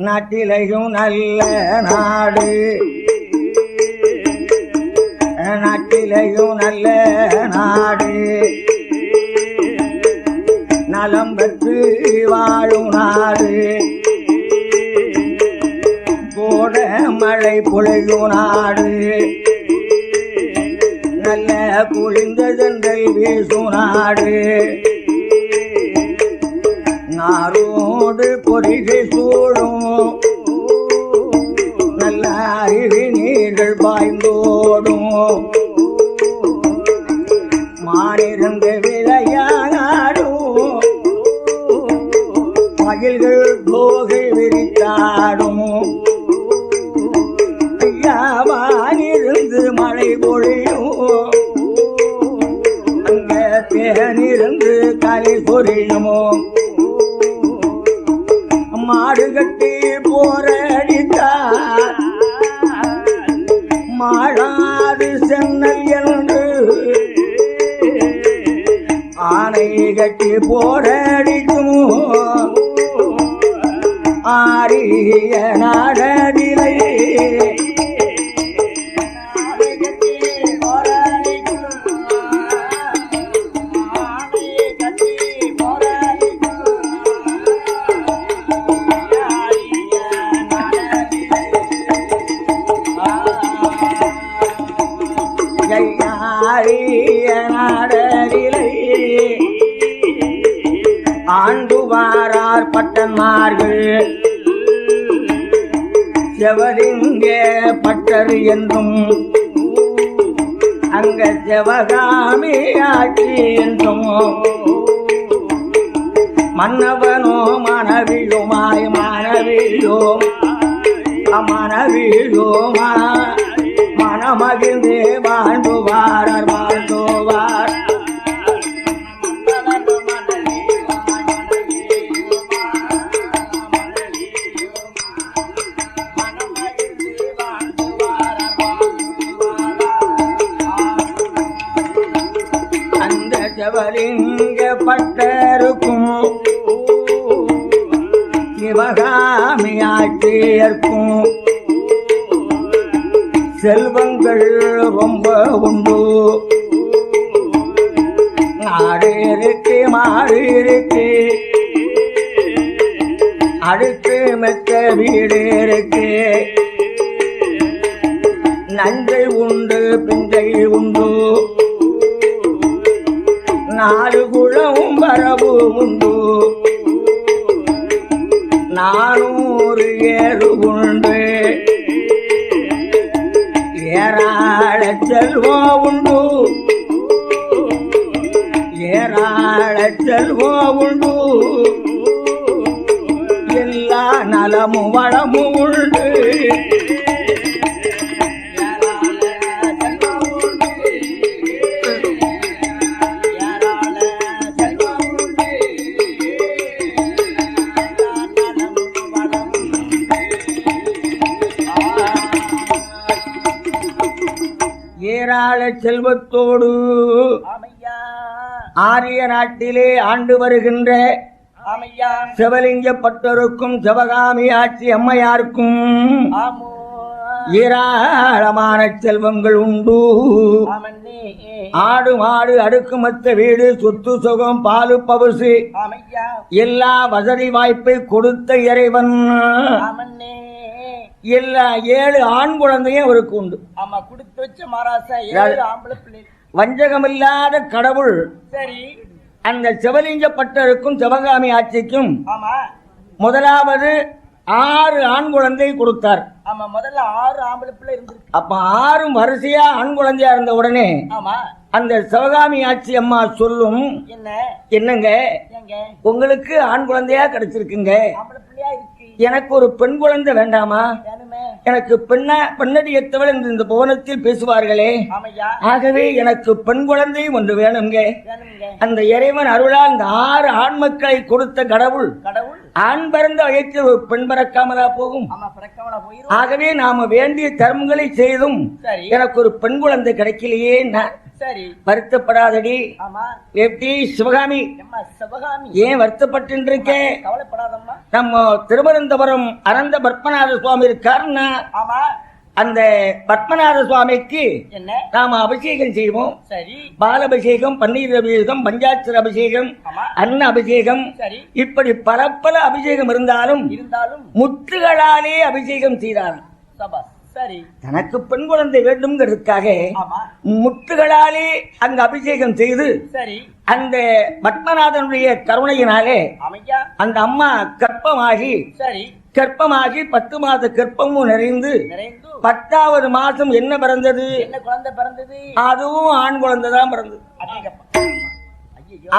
நாட்டிலையும் நல்ல நாடு, நாட்டிலையும் நல்ல நாடு, நலம் பெற்று வாழும் நாடு, கோட மழை பொழியும் நாடு, நல்ல குளிர்ந்த சென்றல் வீசும் நாடு, நாரோடு பொறிகை சூழும் நல்ல அருவி நீர்கள் பாய்ந்தோடும், மாறிருந்து விளையாடும் மகிழ்கள் போகை விரித்தாடும், ஐயாவானிருந்து மழை பொழியும் அங்க தேனிருந்து கலை பொறியுமோ, மாடு கட்டி போரடித்தார் மாடாது சென்னல் என்று, ஆனை கட்டி போரடிக்கும் ஆரிய நாடதிலே, ஆண்டுவாரார் பட்டன்மார்கள் செவலிங்க பட்டர் என்றும், அங்க செவகாமி ஆட்சி என்றும், மன்னவனோ மனவிழுமாய் மனவிழோ மனவிழோமா மனமகிழ்ந்து வாழ்ந்துவாரர் வாழ்ந்துவார், அந்த செவலிங்க பட்டருக்கும் சிவகாமி ஆட்சியர்க்கும் செல்வங்கள் ரொம்ப உண்டு, நாடு இருக்கு மாடு இருக்கு, அடுத்து மெத்த வீடு இருக்கு, நஞ்சை உண்டு பிஞ்சை உண்டு, நாடு குளமும் வரவு உண்டு, 400 ஏறு உண்டு, ஏராள செல்வம் உண்டு, ஏராள செல்வம் உண்டு, எல்லா நலமும் வளமும் உண்டு, ஏராள செல்வத்தோடு ஆரிய நாட்டிலே ஆண்டு வருகின்ற சிவலிங்க பட்டருக்கும் சிவகாமி ஆட்சி அம்மையாருக்கும் ஏராளமான செல்வங்கள் உண்டு, ஆடு மாடு அடுக்குமத்த வீடு சொத்து சுகம் பாலு பவுசு எல்லா வசதி வாய்ப்பை கொடுத்த இறைவன் எல்லா 7 ஆண் குழந்தையும் அவருக்கு உண்டு. ஆமா, கொடுத்து வச்ச மராசா 7 ஆம்பளை பிள்ளை. வஞ்சகமில்லாத கடவுள் சரி அந்த சிவலிங்க பட்டருக்கும் சிவகாமி ஆட்சிக்கும் ஆமா முதலாவது 6 ஆண் குழந்தை கொடுத்தார். ஆமா, முதல்ல 6 ஆம்பளை பிள்ளை இருந்திருக்கு. அப்ப 6 வரிசையா ஆண் குழந்தையா இருந்த உடனே ஆமா அந்த சிவகாமி ஆட்சி அம்மா சொல்லும், என்னங்க உங்களுக்கு ஆண் குழந்தையா கிடைச்சிருக்குங்க, எனக்கு ஒரு பெண் குழந்தை வேண்டாமா, எனக்கு பெண்ணடியத்தவள் என்று இந்த புவனத்தில் பேசுவார்களே, ஆகவே எனக்கு பெண் குழந்தை ஒன்று வேணுங்க. அந்த இறைவன் அருளால் அந்த 6 ஆண் மக்களை கொடுத்த கடவுள் ஆண் பிறந்த வயத்தில் ஒரு பெண் பிறக்காமலா போகும். ஆகவே நாம வேண்டிய தர்மங்களை செய்தும் எனக்கு ஒரு பெண் குழந்தை கிடைக்கலையே, சரி. வருத்தப்படாதடி. ஆமா. எப்படி சிவகாமி? அம்மா சிவகாமி. ஏன் வருத்தப்பட்டு இருக்கே? கவலைப்படாதம்மா. நம்ம திருவனந்தபுரம் அனந்த பத்மநாத சுவாமி இருக்காருன்னா ஆமா. அந்த பத்மநாத சுவாமிக்கு என்ன நாம அபிஷேகம் செய்வோம். சரி. பாலபிஷேகம், பன்னீர் அபிஷேகம், பஞ்சாட்சர அபிஷேகம், ஆமா. அன்ன அபிஷேகம், சரி. இப்படி பல பல அபிஷேகம் இருந்தாலும் முத்துகளாலே அபிஷேகம் செய்தாராம். சபா. சரி. தனக்கு பெண் குழந்தை வேண்டும்ங்கிறதுக்காக ஆமா. முத்துகளாலே அங்க அபிஷேகம் செய்து சரி. அந்த பத்மநாதனுடைய கருணையினாலே அமையா அந்த அம்மா கர்ப்பமாகி சரி. கர்ப்பமாகி 10 மாத கர்ப்பமும் நிறைந்து 10வது மாசம் என்ன பிறந்தது? என்ன குழந்தை பிறந்தது? அதுவும் ஆண் குழந்தை தான் பிறந்தது.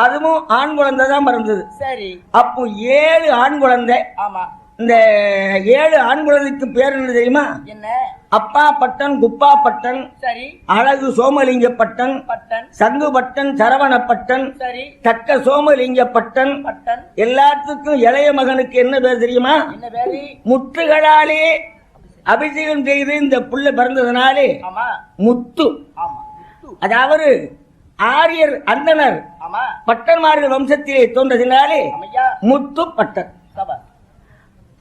அதுவும் ஆண் குழந்தை தான் பிறந்தது. சரி. அப்போ 7 ஆண் குழந்தை. ஆமா. இந்த 7 ஆண் குழந்தைக்கு பேர் என்ன தெரியுமா? என்ன? அப்பா பட்டன், குப்பா பட்டன், சரி. அழகு சோமலிங்க பட்டன், சங்கு பட்டன், சரவண பட்டன், சரி. தக்க சோமலிங்க பட்டன். எல்லாத்துக்கும் இளைய மகனுக்கு என்ன பேர் தெரியுமா? என்ன பேரு? முத்துகளாலே அபிஷேகம் செய்து இந்த புள்ள பிறந்ததுனாலே முத்து. அதாவது ஆரியர் அந்தனர் பட்டன்மார்கள் வம்சத்திலே தோன்றதினாலே முத்து பட்டன்.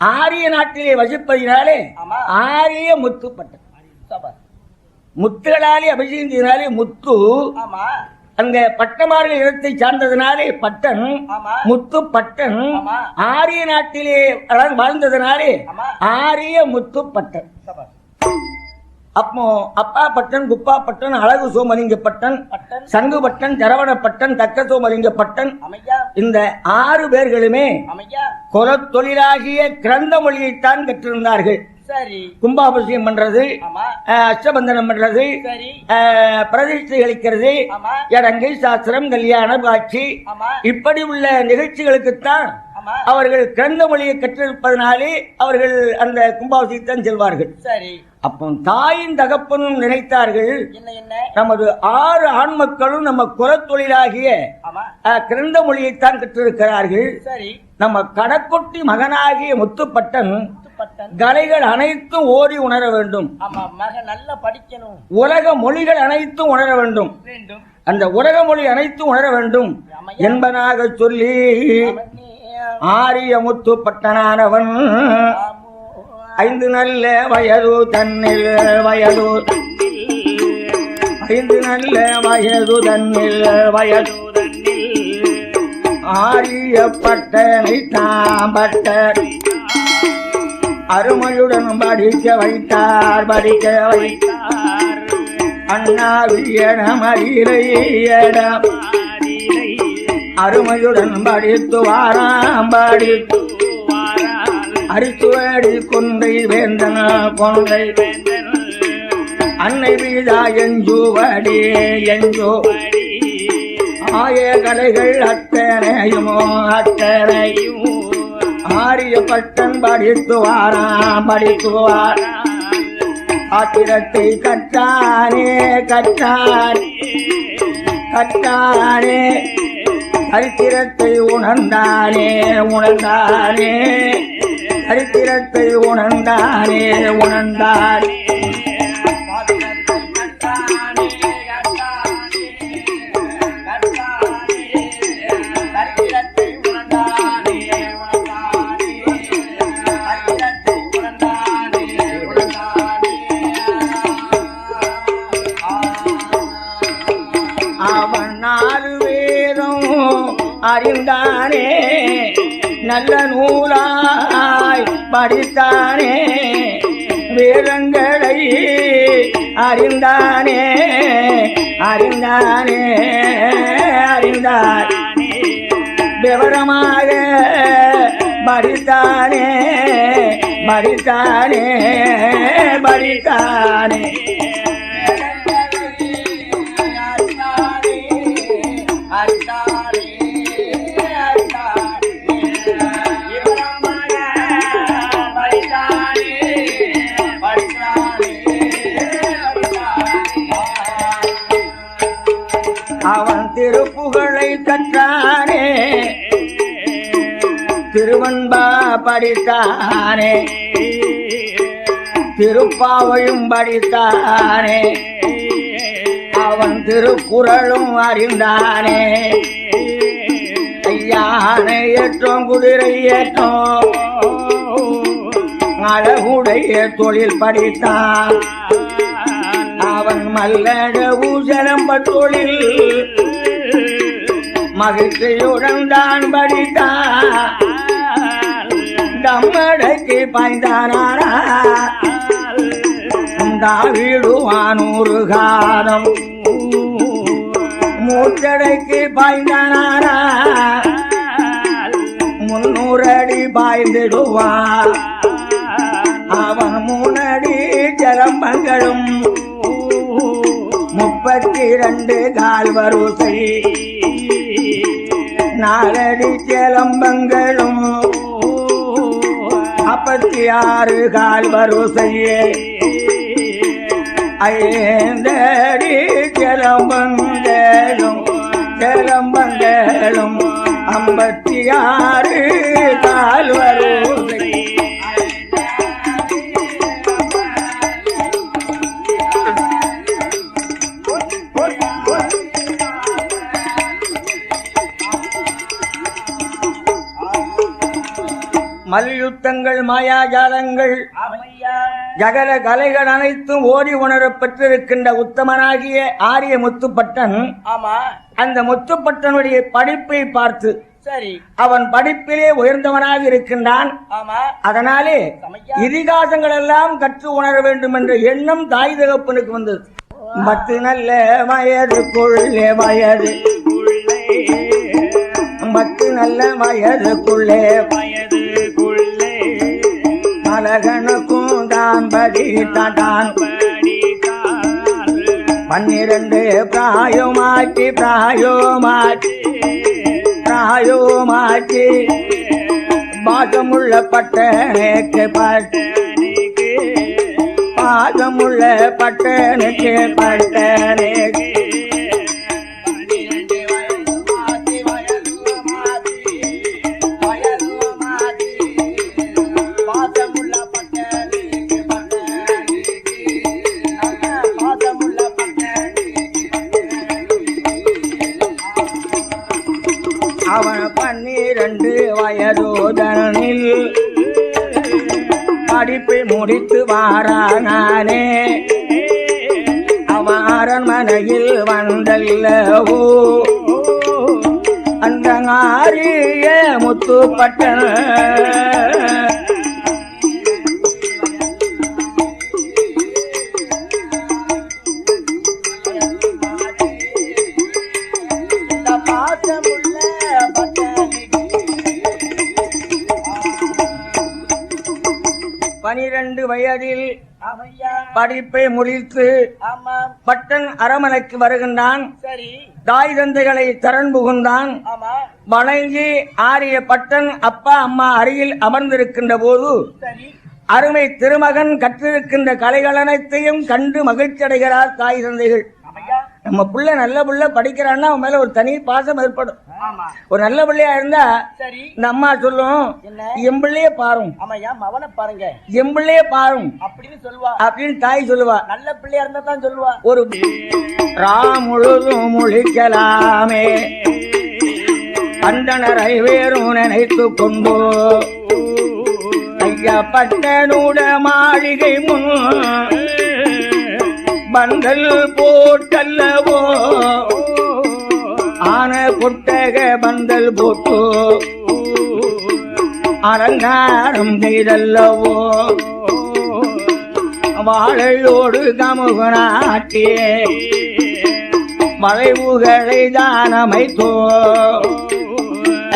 ஆரிய நாட்டிலே வசிப்பதினாலே ஆரிய முத்து பட்டன். முத்துகளாலே அபிஷேகம் செய்தனாலே முத்து. அங்க பட்டமார்கள் இடத்தை சார்ந்ததுனாலே பட்டன், முத்து பட்டன். ஆரிய நாட்டிலே வாழ்ந்ததுனாலே ஆரிய முத்து பட்டன். அப்போ அப்பா பட்டன், குப்பா பட்டன், அழகு சோமலிங்க பட்டன், சங்கு பட்டன், சரவண பட்டன், தக்க சோமலிங்க பட்டன். இந்த 6 பேர்களுமே குல தொழிலாகிய கிரந்த மொழியைத்தான் கற்றிருந்தார்கள். கும்பாபிஷேகம் பண்றது, அஷ்டபந்தனம் பண்றது, பிரதிஷ்டை அளிக்கிறது, எடங்கை சாஸ்திரம், கல்யாண காட்சி, இப்படி உள்ள நிகழ்ச்சிகளுக்குத்தான் அவர்கள் கிரந்த மொழியை கற்றிருப்பதனாலே அவர்கள் அந்த கும்பாபிஷேகத்தான் செல்வார்கள். அப்போ தாயின் தகப்பனும் நினைத்தார்கள், நமது 6 ஆண் மக்களும் நம்ம குல தொழிலாகிய கிரந்த மொழியைத்தான் கற்றிருக்கிறார்கள். நம்ம கடற்கொட்டி மகனாகிய முத்துப்பட்டன் கலைகள் அனைத்தும் ஓடி உணர வேண்டும். நல்லா படிக்கணும். உலக மொழிகள் அனைத்தும் உணர வேண்டும். அந்த உலக மொழி அனைத்தும் உணர வேண்டும் என்பதாக சொல்லி ஆரிய முத்துப்பட்டனானவன் 5 நல்ல வயது தன்னில் 5 நல்ல வயது தன்னில் ஆரிய பட்டனை தாம்பட்ட அருமையுடன் படிக்க வைத்தார். அண்ணாவியன மயிலையிடம் அருமையுடன் படித்து வாராம். அரிசுவடி கொன்றை வேந்தன கொன்றை அன்னை வீதா எஞ்சுவடி ஆய கலைகள் அத்தனையும் ஆரிய பட்டன் படித்து வாராம். ஆத்திரத்தை கற்றானே சரித்திரத்தை உணர்ந்தானே சரித்திரத்தை உணர்ந்தானே அவன் 4 வேதம் அறிந்தானே, நல்ல நூலாய் படித்தானே, வேதங்களை அறிந்தானே விவரமாக படித்தானே அவன் திருப்புகழை கற்றானே, திருவன்பா படித்தானே, திருப்பாவையும் படித்தானே. அவன் திருக்குறளும் அறிந்தானே ஐயானை ஏற்றோம் குதிரை ஏற்றோம் அழகுடைய தொழில் படித்தான் அவன் மல்லட ஊசலம்ப தொழில் மகிழ்ச்சியுடன் தான் படித்தான் தம்மடைக்கு பாய்ந்தானா தாவிடுவானூறு காலம் மூச்சடைக்கு பாய்ந்தானா 300 அடி பாய்ந்திடுவான் அவன் 3 அடி ஜலம்பங்களும் 32 கால் வரிசை 4 அடி ஜலம்பங்களும் 56 கால் வரிசையே 5 அடி ஜலம்பங்களும் 56 கால் வரிசை மல்யுத்தங்கள் மாயாஜாலங்கள் ஜகல கலைகள் அனைத்தும் ஓடி உணரப் பெற்றிருக்கின்ற உத்தமனாகிய ஆரிய முத்துப்பட்டன் அந்த முத்துப்பட்டனுடைய படிப்பை பார்த்து சரி அவன் படிப்பிலே உயர்ந்தவனாக இருக்கின்றான் அதனாலே இதிகாசங்கள் எல்லாம் கற்று உணர வேண்டும் என்ற எண்ணம் தாய் தகப்பனுக்கு வந்தது 10 நல்ல வயதுக்குள்ளே 10 நல்ல வயதுக்குள்ளே மலகனுக்கும் தான் படித்தான் 12 பிராயமாக்கி பாகமுள்ள பட்டனுக்கு பாகமுள்ள பட்டனுக்கு அவன் 12 வயதோதனில் படிப்பை முடித்து வாரானே அவன் அரண்மனையில் வந்தல்லவோ அந்த ஆரிய முத்துப்பட்டன் வயதில் படிப்பை முடித்து பட்டன் அரமனைக்கு வருகின்றான் தாய் தந்தைகளை தரன் புகுந்தான் வணங்கி ஆரிய பட்டன் அப்பா அம்மா அருகில் அமர்ந்திருக்கின்ற போது அருமை திருமகன் கற்றிருக்கின்ற கலைகள் அனைத்தையும் கண்டு மகிழ்ச்சி அடைகிறார் தாய் தந்தைகள். நம்ம புள்ள நல்ல புள்ள படிக்கிறான்னா அவன் மேல ஒரு தனி பாசம் ஏற்படும். ஒரு நல்ல பிள்ளையா இருந்தா இந்த அம்மா சொல்லும் என் பிள்ளைய பாரும், பாருங்க என் பிள்ளைய பாரும் அப்படின்னு சொல்லுவா, அப்படின்னு தாய் சொல்லுவா. நல்ல பிள்ளையா இருந்தா தான் சொல்லுவா. ஒரு முழுதும் முழிக்கலாமே அந்தனரை வேறும் நினைத்து கொண்டு ஐயா பட்டனூட மாளிகை முன் பந்தல் போட்டல்லவோ ஆன கொட்டக பந்தல் போட்டு அலங்காரம் செய்தல்லவோ வாழையோடு கமுகனாட்டி வளைவுகளை தானமைத்தோ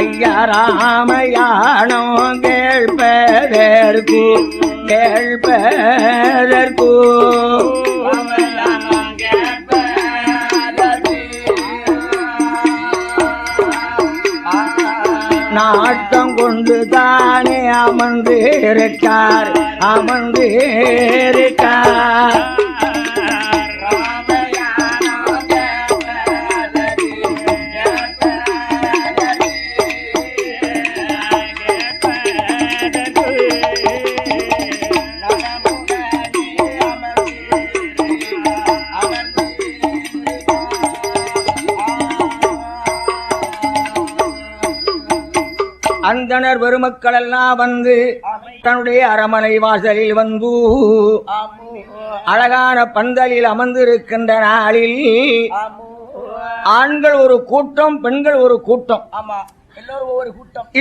ஐயா ராமயானோ கேள்பதற்கு கேள்பதற்கு நாட்டம் கொண்டு தானே அமர்ந்து இருக்கார் அமர்ந்து இருக்கார். அந்தணர் பெருமக்கள் எல்லாம் வந்து தன்னுடைய அரமனை வாசலில் வந்து அழகான பந்தலில் அமர்ந்திருக்கின்ற நாளில் ஆண்கள் ஒரு கூட்டம், பெண்கள் ஒரு கூட்டம்.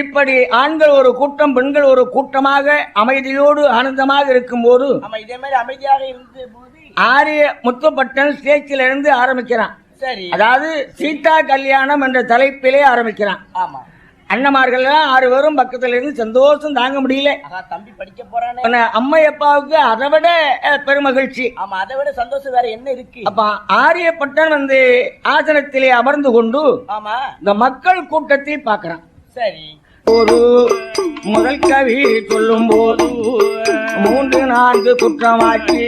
இப்படி ஆண்கள் ஒரு கூட்டம், பெண்கள் ஒரு கூட்டமாக அமைதியோடு ஆனந்தமாக இருக்கும் போது இதே மாதிரி அமைதியாக இருந்த போது ஆரிய முத்துப்பட்டன் ஸ்டேஜில் இருந்து ஆரம்பிக்கிறான். சரி, அதாவது சீதா கல்யாணம் என்ற தலைப்பிலே ஆரம்பிக்கிறான். ஆமா, அண்ணமார்கள் 6 பேரும் பக்கத்துல இருந்து சந்தோஷம் தாங்க முடியல. தம்பி படிக்க போறானே. அம்மை அப்பாவுக்கு அதை விட பெருமகிழ்ச்சி. ஆமா, அதை விட சந்தோஷம் வேற என்ன இருக்கு? அப்ப ஆரியப்பட்டன் வந்து ஆசனத்திலே அமர்ந்து கொண்டு ஆமா இந்த மக்கள் கூட்டத்தை பார்க்கிறான். சரி, ஒரு முதல் கவி சொல்லும் போது 3-4 குற்றமாக்கி,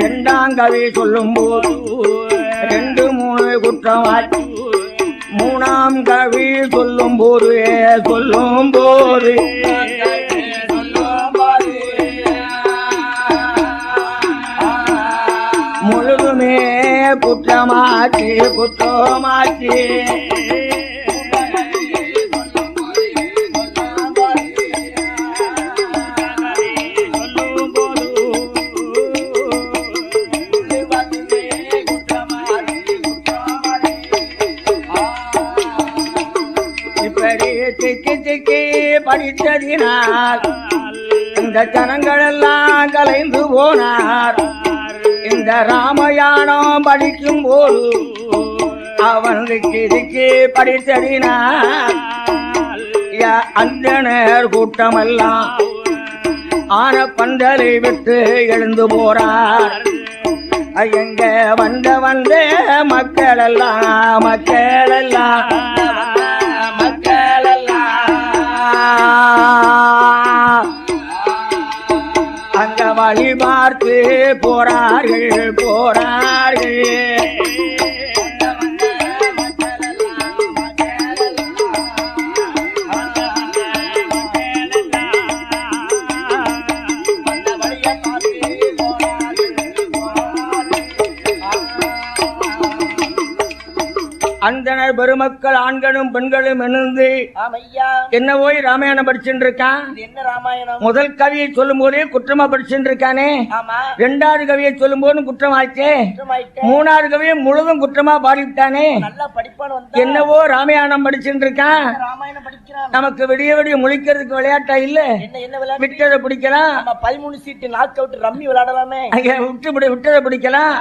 2ஆம் கவி சொல்லும் போது 2-3 குற்றமாக்கி, 3ஆம் கவி சொல்லும் போது முழுதுமே குற்றமாக்கி படித்ததினால் இந்த ஜனங்கள் எல்லாம் கலைந்து போனார். இந்த ராமாயணம் படிக்கும் போது அவன் திக்கி படித்ததினால் அந்தணர் கூட்டமெல்லாம் ஆன பந்தலை விட்டு எழுந்து போறார். எங்க வந்த மக்கள் எல்லாம் அங்க வழி பார்த்து போறார்கள். அந்தனர் பெருமக்கள் ஆண்களும் பெண்களும் இணைந்து என்ன போய் ராமாயணம் படிச்சுட்டு இருக்கான். என்ன ராமாயணம்? முதல் கவியை சொல்லும் போதே குற்றமா படிச்சுட்டு இருக்கானே. 2வது கவியை சொல்லும் போது குற்றம் ஆயிடுச்சே. 3வது கவியை முழுதும் குற்றமா பாடிவிட்டானே. என்னவோ ராமாயணம் படிச்சுட்டு இருக்கான். நமக்கு விடிய முழிக்கிறதுக்கு விளையாட்டா இல்ல. விட்டதை பிடிக்கலாம், 13 சீட்டு நாக் அவுட் ரம்மி விளையாடலாமே. விட்டதை பிடிக்கலாம்,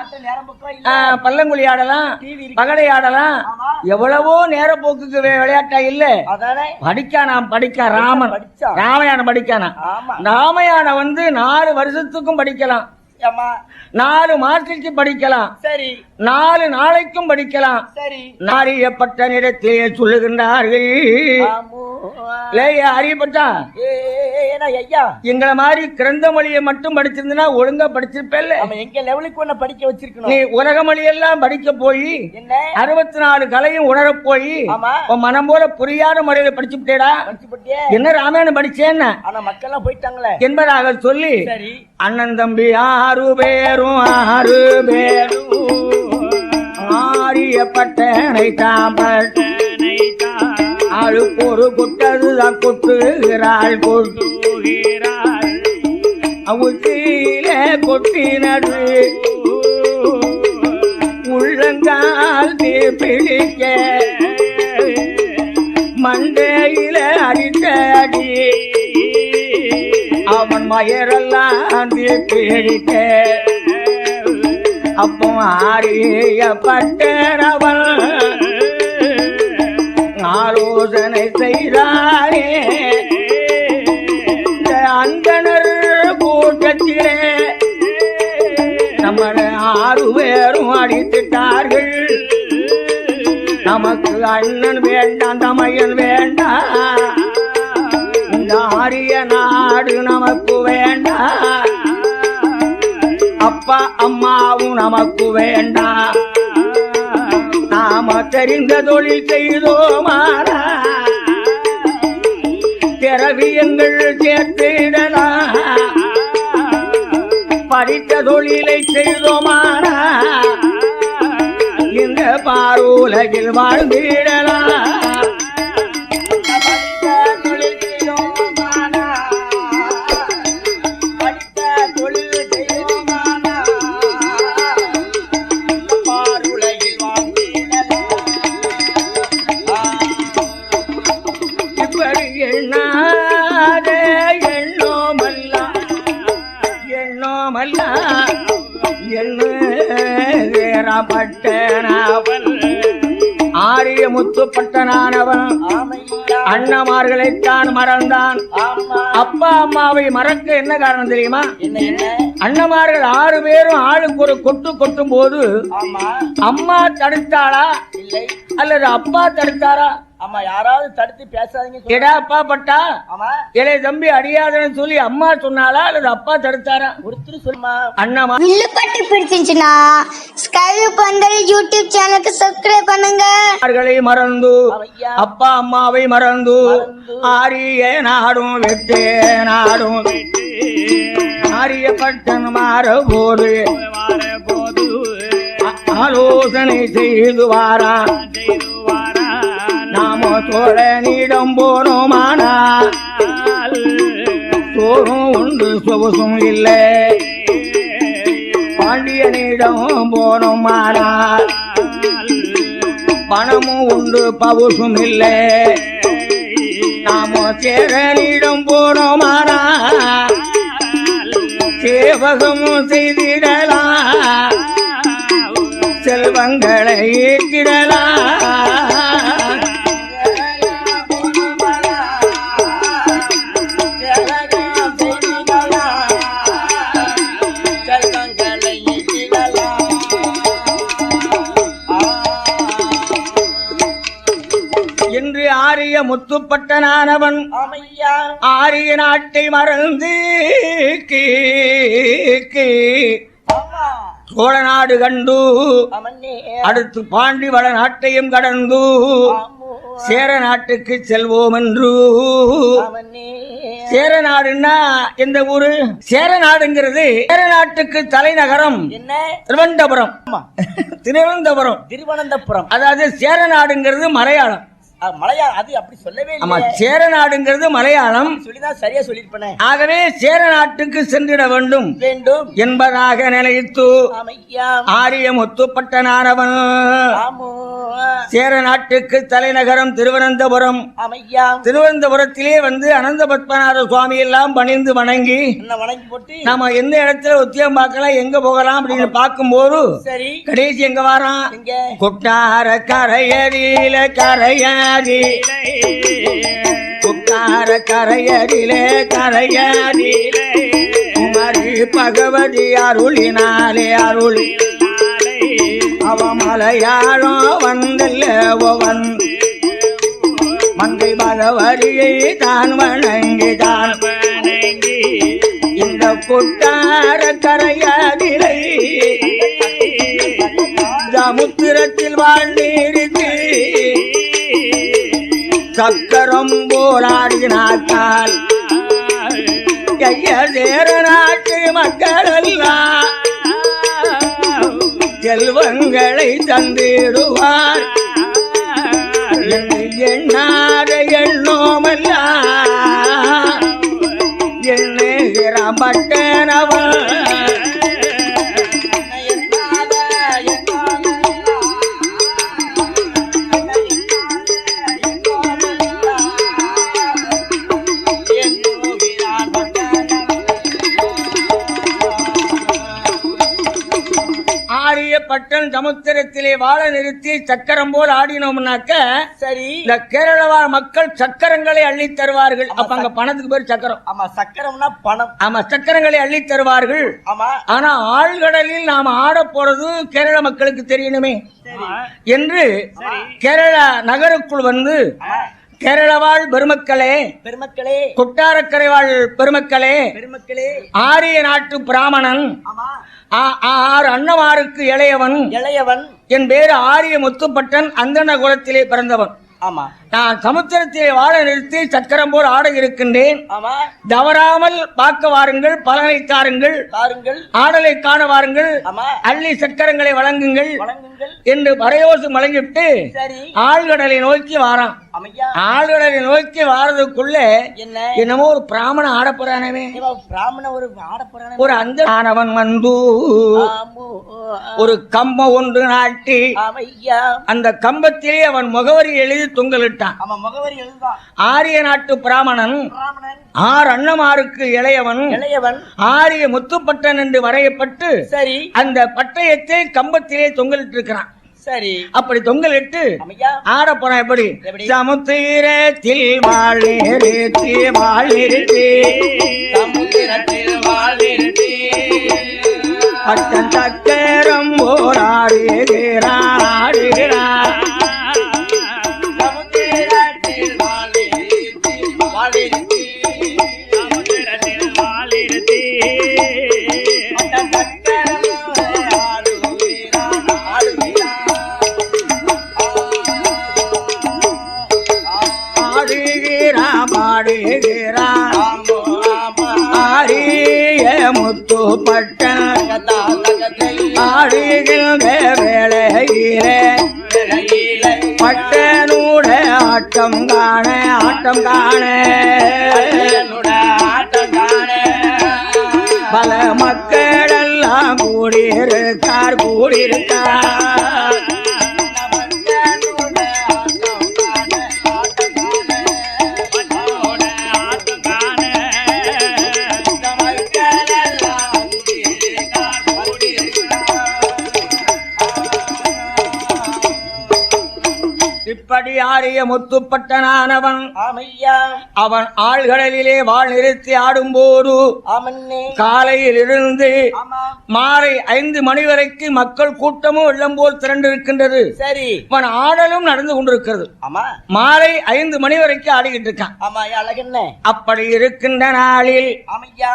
பல்லங்குழி ஆடலாம், பகடை ஆடலாம். எவ்வளவோ நேர போக்குக்கு விளையாட்டா இல்ல. படிக்க ராமாயணம் படிக்கானா. ராமாயணம் வந்து 4 வருஷத்துக்கும் படிக்கலாம், 4 மாதத்துக்கு படிக்கலாம், சரி 4 நாளைக்கும் படிக்கலாம். சரி, நாரியப்பட்ட நிறத்திலே சொல்லுகின்றார்கள். அறியப்பட்டா எங்களை மாதிரி கிரந்த மொழியை மட்டும் படிச்சிருந்தா ஒழுங்கா படிச்சிருப்பேன். எங்க லெவலுக்கு ஒண்ணு படிக்க வச்சிருக்கணும். நீ உலக மொழியெல்லாம் படிக்க போய் 64 கலையும் உணர போய் மனம் போல புரியாத முறையில படிச்சுட்டேடா. என்ன ராமாயணம் படிச்சேன்னு ஆனா மக்கள் எல்லாம் போயிட்டாங்களே என்பதாக சொல்லி அண்ணன் தம்பி 6 பேரும் ஆரியப்பட்டனை தாம்பட்டனை ஆளுக்கு ஒரு குட்டதுதான் கொட்டுகிறாள் அவத்தில கொட்டினது உள்ளங்கால் பிடிக்க மண்டையில அடித்த அடி அவன் மயரெல்லாம் பிடிக்க அப்போ ஆரியப்பட்டவன் ஆலோசனை செய்தாரே. இந்த அந்தணர் கூட்டத்திலே நம்மளை 6 பேரும் அடித்துட்டார்கள். நமக்கு அண்ணன் வேண்டாம், தமையன் வேண்டாம், இந்த ஆரிய நாடு நமக்கு வேண்டாம், அப்பா அம்மாவும் நமக்கு வேண்டாம். நாம தெரிந்த தொழில் செய்தோமானா திரவியங்கள் சேர்த்திடலாம். படித்த தொழிலை செய்தோமானா இந்த பாருலகில் வாழ்ந்திடலாம். எண்ணோமல்ல எண்ணப்பட்டனாவன் ஆரிய முத்துப்பட்டனானவன் ஆமையா அண்ணமார்களைத்தான் மறந்தான். ஆமா அப்பா அம்மாவை மறக்க என்ன காரணம் தெரியுமா? என்ன என்ன அண்ணமார்கள் 6 பேரும் ஆளுக்கு ஒரு கொட்டு கொட்டும் போது ஆமா அம்மா தடுத்தாளா இல்லை அல்லது அப்பா தடுத்தாரா? ஆமா யாராவது தடுத்து பேசாதீங்க சொல்லு. எடா அப்பா பட்டா ஆமா இளைய தம்பி அடியாதன்னு சொல்லி அம்மா சொன்னாளா அல்லது அப்பா தடுத்தாரா? ஒருத்தர் சொல்லுமா அண்ணமா வில்லுப்பட்டு பிடிச்சிருந்துச்சுன்னா ஸ்கைவு பந்தல் யூடியூப் சேனலுக்கு சப்ஸ்கிரைப் பண்ணுங்க. அவர்களை மறந்து ஐயா அப்பா அம்மாவை மறந்து ஆரிய நாடும் வெட்டே நாடும் ஆரிய பட்டன் மாற போது ஆலோசனை செய்து வாரா நாம தோழனிடம் போனோமானா சோறும் உண்டு சொகுசும் இல்லை. பாண்டியனிடம் போனோமானா பணமும் உண்டு பவுசும் இல்லை. நாம சேரனிடம் போனோமானா சேவகமும் செய்திடலாம் செல்வங்களை ஈட்டிடலாம். என்று ஆரிய முத்துப்பட்டனானவன் ஆமையா ஆரிய நாட்டை மறந்து ஆமா சோழ நாடு கண்டு அமன்னே அடுத்து பாண்டி வள நாட்டையும் கடந்து ஆமோ சேர நாட்டுக்கு செல்வோம் என்று. அமன்னே சேர நாடுன்னா எந்த ஊரு? சேர நாடுங்கிறது சேர நாட்டுக்கு தலைநகரம் என்ன திருவனந்தபுரம். திருவனந்தபுரம் திருவனந்தபுரம் அதாவது சேர நாடுங்கிறது மலையாளம். மலையா அது அப்படி சொல்லவே ஆமா இல்லை சேர நாடுங்கிறது மலையாளம். சொல்லிதான் சரியா சொல்லிருப்பேனே. ஆகவே சேர நாட்டுக்கு சென்றிட வேண்டும் வேண்டும் என்பதாக நினைத்து ஆமையா ஆரிய முத்துப்பட்டனானவன் ஆமோ சேர நாட்டுக்கு தலைநகரம் திருவனந்தபுரம். ஆமையா திருவனந்தபுரத்திலே வந்து அனந்த பத்மநாத சுவாமி எல்லாம் பணிந்து வணங்கி என்ன வணங்கி போட்டு நாம எந்த இடத்துல உத்தியம் பார்க்கலாம் எங்க போகலாம் அப்படின்னு பார்க்கும்போது சரி கடைசி எங்க வாரான்? எங்க குட்டார கரையடியில கரையாடி குட்டார கரையடியிலே கரையாடியிலே குமரி பகவதி அருளினாலே அருளி அவ மலையாளம் வந்தல்லவன் மங்கை பகவதியை தான் வணங்கிதான் இந்த குட்டார கரையாடிலை சமுத்திரத்தில் வாழ்ந்திருக்கு சக்கரம் போராடினாக்கால் கைய சேர நாட்டு மக்கள் எல்லாம் செல்வங்களை தந்திடுவார். எண்ணாத எண்ணோமல்ல எண்ணுகிற பட்டனவன் பட்டன் சமுத்திரத்திலே வாழ நிறுத்தி சக்கரம் போல் ஆடினோம்னாக்க சரி இந்த கேரளவா மக்கள் சக்கரங்களை அள்ளி தருவார்கள். அப்ப அங்க பணத்துக்கு பேர் சக்கரம். ஆமா சக்கரம்னா பணம். ஆமா சக்கரங்களை அள்ளி தருவார்கள். ஆமா ஆனா ஆழ்கடலில் நாம ஆட போறது கேரள மக்களுக்கு தெரியணுமே என்று கேரள நகருக்குள் வந்து கேரளவாழ் பெருமக்களே பெருமக்களே கொட்டாரக்கரை வாழ் பெருமக்களே பெருமக்களே ஆரிய நாட்டு பிராமணன் ஆமா 6 அண்ணமாருக்கு இளையவன் இளையவன் என் பேரு ஆரிய முத்துப்பட்டன் அந்தன குலத்திலே பிறந்தவன். ஆமா நான் சமுத்திரத்திலே வாழ நிறுத்தி சக்கரம் போல் ஆட இருக்கின்றேன். ஆமா தவறாமல் பார்க்க வாருங்கள், பலனை தாருங்கள், தாருங்கள், ஆடலை காண வாருங்கள், ஆமா அள்ளி சக்கரங்களை வழங்குங்கள் வழங்குங்கள் என்று வரையோசம் வழங்கிவிட்டு சரி ஆழ்கடலை நோக்கி வாரான். அமையா ஆழ்கடலை நோக்கி வாரதுக்குள்ள என்ன என்னமோ ஒரு பிராமணன் ஆட போறானவே, பிராமண ஒரு ஆட போறானே, ஒரு அந்த ஆனவன் வந்து ஆமோ ஒரு கம்பம் ஒன்று நாட்டி ஆமையா அந்த கம்பத்திலே அவன் முகவரி எழுதி தொங்கலிட்டான். ஆமா முகவரி எழுதுதான். ஆரிய நாட்டு பிராமணன் பிராமணன் 6 அண்ணமாருக்கு இளையவன் இளையவன் ஆரிய முத்துப்பட்டன் என்று வரையப்பட்டு சரி அந்த பட்டயத்தை கம்பத்திலே தொங்கலிட்டு இருக்கிறான். சரி அப்படி தொங்கலிட்டு ஆமையா ஆட போனா எப்படி? எப்படி? சமுத்திரத்தில் வாழ்நிறுத்தி வாழ்நிறுத்தி சமுத்திரத்தில் வாழ்நிறுத்தி பட்டன் சக்கரம் போராடுகிறான் ஆடுகிறான். சமுத்திரத்தில் வாழ்நிறுத்தி வாழ்நிறுத்தி சமுத்திரத்தில் வாளிருத்தி ஆடுகிறான் பாடுகிறான் ஆரிய முத்துப்பட்டன் ஆடுகின்ற வேளையிலே பட்டனூட ஆட்டம் காண ஆட்டம் காண பல மக்களெல்லாம் கூடியிருக்கார் கூடியிருக்கார். இப்படி ஆரிய முத்துப்பட்டனானவன் ஆமையா அவன் ஆழ்கடலிலே வாழ் நிறுத்தி ஆடும்போது ஆமன்னே காலையில் இருந்து ஆமா மாலை 5 மணி வரைக்கும் மக்கள் கூட்டமும் வெள்ளம் போல் திரண்டிருக்கின்றது. சரி அவன் ஆடலும் நடந்து கொண்டிருக்கிறது. ஆமா மாலை 5 மணி வரைக்கும் ஆடிக்கிட்டு இருக்கான். ஆமா அழகண்ணே அப்படி இருக்கின்ற நாளில் ஆமையா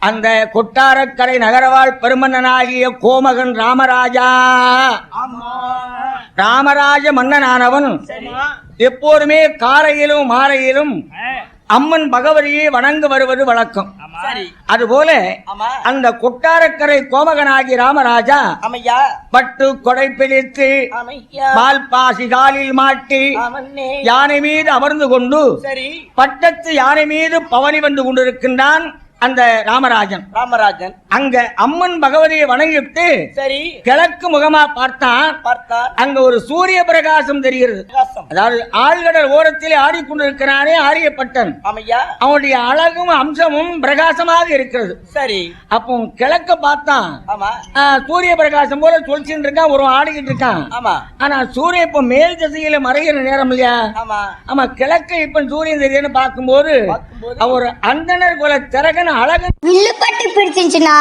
அந்த கொட்டாரக்கரை நகரவாழ் பெருமன்னனாகிய கோமகன் ராமராஜா ஆமா ராமராஜ மன்னனானவன் எப்போதுமே காலையிலும் மாலையிலும் அம்மன் பகவதியை வணங்க வருவது வழக்கம். சரி அதுபோல ஆமா அந்த கொட்டாரக்கரை கோமகனாகி ராமராஜா ஆமையா பட்டு கொடை பிடித்து ஆமையா பால் பாசி காலில் மாட்டி ஆமன்னே யானை மீது அமர்ந்து கொண்டு சரி பட்டத்து யானை மீது பவனி வந்து கொண்டிருக்கின்றான் அந்த ராமராஜன். ராமராஜன் அங்க அம்மன் பகவதியை வணங்கிட்டு சரி கிழக்கு முகமா பார்த்தான். பார்த்தார் அங்க ஒரு சூரிய பிரகாசம் தெரிகிறது. பிரகாசம் அதாவது ஆழ்கடல் ஓரத்திலே ஆடிக்கொண்டிருக்கிறானே ஆரியப்பட்டன், ஆமையா அவனுடைய அழகும் அம்சமும் பிரகாசமாக இருக்கிறது. சரி அப்போ கிழக்க பார்த்தான், ஆமா சூரிய பிரகாசம் போல சொல்லிட்டு இருக்கான், ஒரு ஆடிக்கிட்டு இருக்கான். ஆமா ஆனா சூரியன் இப்ப மேல் திசையில மறைகிற நேரம் இல்லையா? ஆமா ஆமா கிழக்க இப்ப சூரியன் தெரியுதுன்னு பார்க்கும்போது அவர் அந்தனர் குல திறகன் அழகன். வில்லுப்பட்டு பிடிச்சிருந்துச்சுன்னா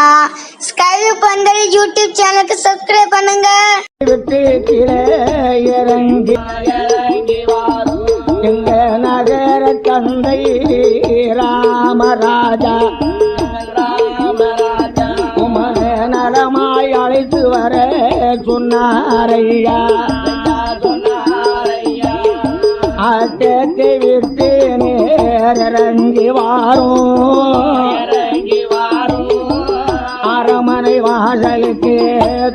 ஸ்கைவு பந்தல் யூடியூப் சேனலுக்கு சப்ஸ்கிரைப் பண்ணுங்க. விட்டு கீழே இறங்கி எங்க நகர தந்தை ராமராஜா உமன நலமாய் அழைத்து வர சொன்னாரையா. ஆட்டத்தை விட்டு நேரங்கி வாரும் அரமனை வாசலுக்கு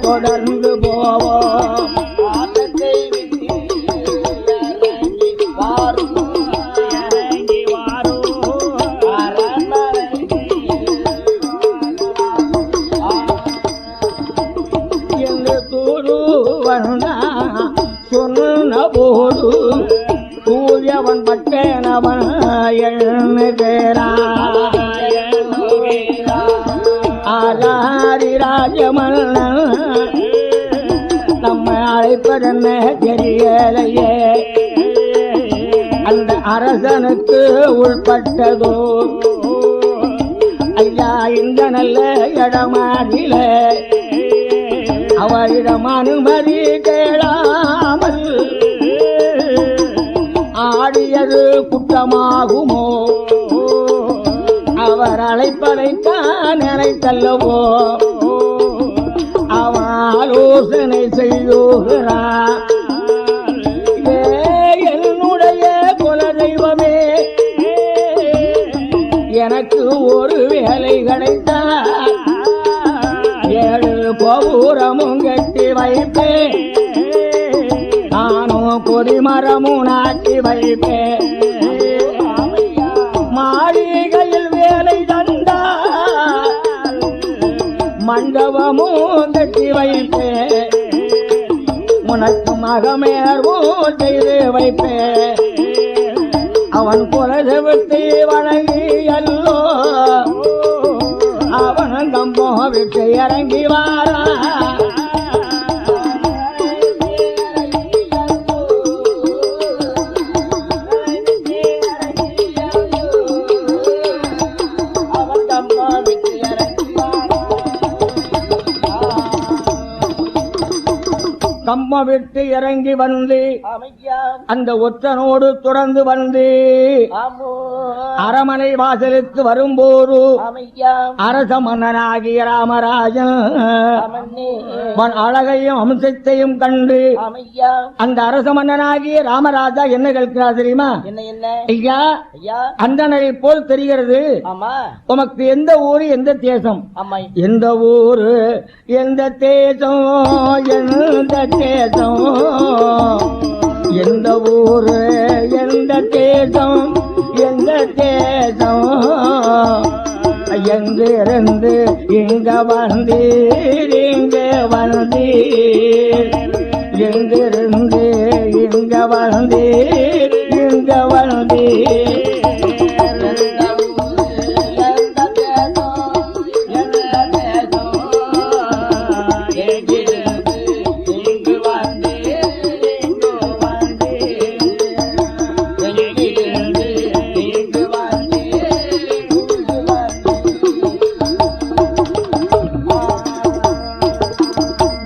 தொடர்ந்து போவோம். என்று தூது வந்தா சொன்ன போது சூரியவன் பட்டனவன் எழுந்துகிறான். ஆதாரி ராஜமன்னன் நம்ம அழைப்பதென்ன தெரியலையே. அந்த அரசனுக்கு உள்பட்டதோ ஐயா இந்த நல்ல இடமாதில அவரிடம் அனுமதி கேளாமல் ஆடியது குற்றமாகுமோ? அவர் அழைப்பதைத்தான் நினைத்தல்லவோ அவன் ஆலோசனை செய்யுகிறான். என்னுடைய குல தெய்வமே, எனக்கு ஒரு வேலை கிடைத்தால் 7 கோபுரமும் கட்டி வைப்பேன், நானும் கொடிமரமும் நாட்டி வைப்பேன். மாளிகையில் வேலை தந்தால் மண்டபமும் கட்டி வைப்பேன் உனக்கு மகமேர்வும் செய்து வைப்பேன் அவன் குலதெய்வத்தை வணங்கி அல்லோ அவன் கம்பம் விட்டு இறங்கி வாரா கம்பம் விட்டு இறங்கி வந்து அந்த ஒற்றனோடு தொடர்ந்து வந்து அரமனை வாசலுக்கு வரும்போது அரச மன்னனாகிய ராமராஜன் அழகையும் அம்சத்தையும் கண்டு அந்த அரச மன்னனாகிய ராமராஜா என்ன கேட்கிறார் தெரியுமா? ஐயா, அந்தனரை போல் தெரிகிறது, உமக்கு எந்த ஊரு எந்த தேசம்? எந்த ஊரு எந்த தேசம் எந்த தேசம் எந்த ஊரு எந்த தேசம் எந்த தேசம் எங்கிருந்து இங்க வந்தீர் இங்க வந்தீர் எங்கிருந்து இங்க வந்தீர் இங்க வந்தீர்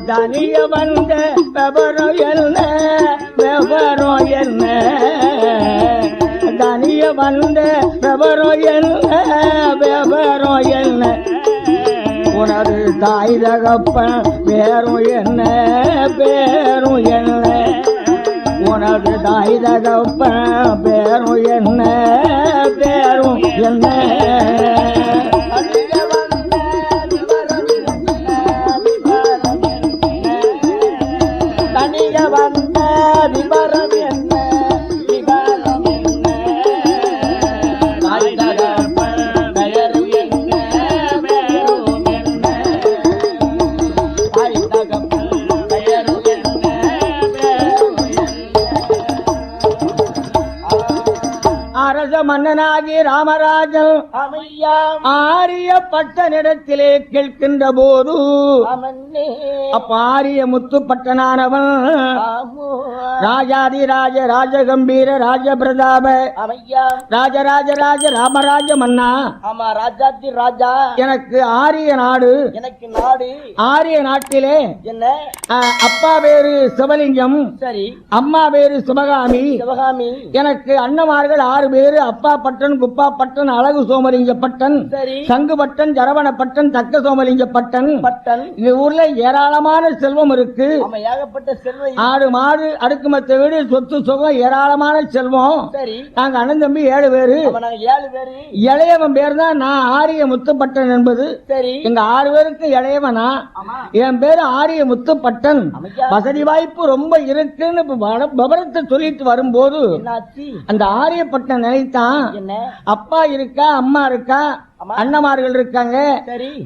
தனிய வந்த விவரம் என்ன விவரம் என்ன தனிய வந்த விவரம் என்ன விவரம் என்ன உனது தாய் தகப்பன் பேரும் என்ன பேரும் என்ன உனது தாய் தகப்பன் பேரும் என்ன பேரும் என்ன வந்த விவரம் என்ன விவரம் என்ன தாய் தகப்பன் பெயரும் என்ன பெயரும் என்ன தாய் தகப்பன் பெயரும் என்ன பெயரும் அரச மன்னனாகி ராமராஜன் ஆரிய பட்டனிடத்திலே கேட்கின்ற போது அப்ப ஆரிய முத்துப்பட்டனானவன் ராஜாதிராஜ ராஜகம்பீர ராஜபிரதாப ராஜராஜ ராஜ ராமராஜ மன்னா ராஜாதி ராஜா எனக்கு ஆரிய நாடு எனக்கு நாடு ஆரிய நாட்டிலே என்ன அப்பா பேரு சிவலிங்கம் சரி அம்மா பேரு சிவகாமி சிவகாமி எனக்கு அண்ணமார்கள் 6 பேரு அப்பா பட்டன் குப்பா பட்டன் அழகு சோமலிங்க பட்டன் சங்கு பட்டன் ஜரவண பட்டன் தக்க சோமலிங்க பட்டன் பட்டன் இந்த ஊர்ல ஏராளமான செல்வம் இருக்கு ஏகப்பட்ட செல்வம் ஆடு மாடு அடுக்குமத்த வீடு சொத்து சுகம் ஏராளமான செல்வம் சரி நாங்க அண்ணன் தம்பி 7 பேரு இளையவன் பேர் தான் நான் ஆரிய முத்துப்பட்டன் என்பது சரி எங்க 6 பேருக்கு இளையவனா என் பேரு ஆரிய முத்துப்பட்டன் வசதி வாய்ப்பு ரொம்ப இருக்குன்னு விவரத்தை சொல்லிட்டு வரும்போது அந்த ஆரியப்பட்டன் நினைத்தான் அப்பா இருக்கா அம்மா இருக்கா அண்ணமார்கள் இருக்காங்க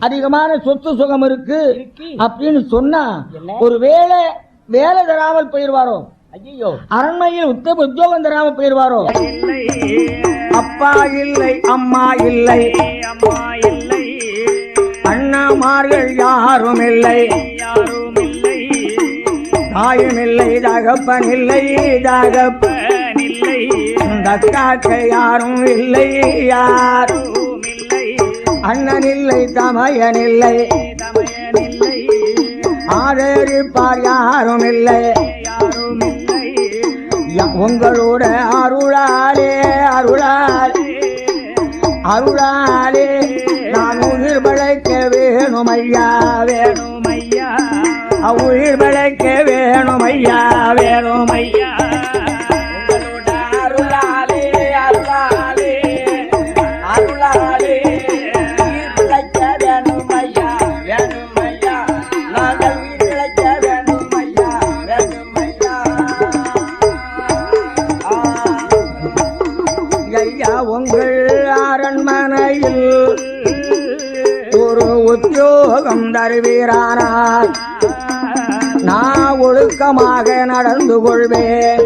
அதிகமான சொத்து சுகம் இருக்கு அப்படின்னு சொன்னா ஒரு வேலை தராமல் போயிருவாரோ அரண்மையில் உத்தியோகம் தராமல் போயிருவாரோ அப்பா இல்லை அம்மா இல்லை அண்ணமார்கள் யாரும் இல்லை தாயும் இல்லை தகப்பன் இல்லை தகப்பன் இல்லை தக்காக்க யாரும் இல்லை யாரும் இல்லை அண்ணன் இல்லை தமையன் இல்லை ஆதரிப்பார் யாரும் இல்லை உங்களோட அருளாலே அருளாலே அருளாலே நான் உயிர் பழைக்க வேணும் ஐயா வேணும் ஐயா உயிர் பழைக்க வேணும் ஐயா வேணும் ஐயா அருளாலே அருளாலே அருளாலே உயிர் பிழைக்க வேணும் ஐயா வேணும் ஐயா நாங்கள் உயிர் பிழைக்க வேணும் ஐயா வேணும் ஐயா ஐயா உங்கள் அரண்மனையில் ஒரு உத்தியோகம் தருவீரானார் நான் ஒழுக்கமாக நடந்து கொள்வேன்.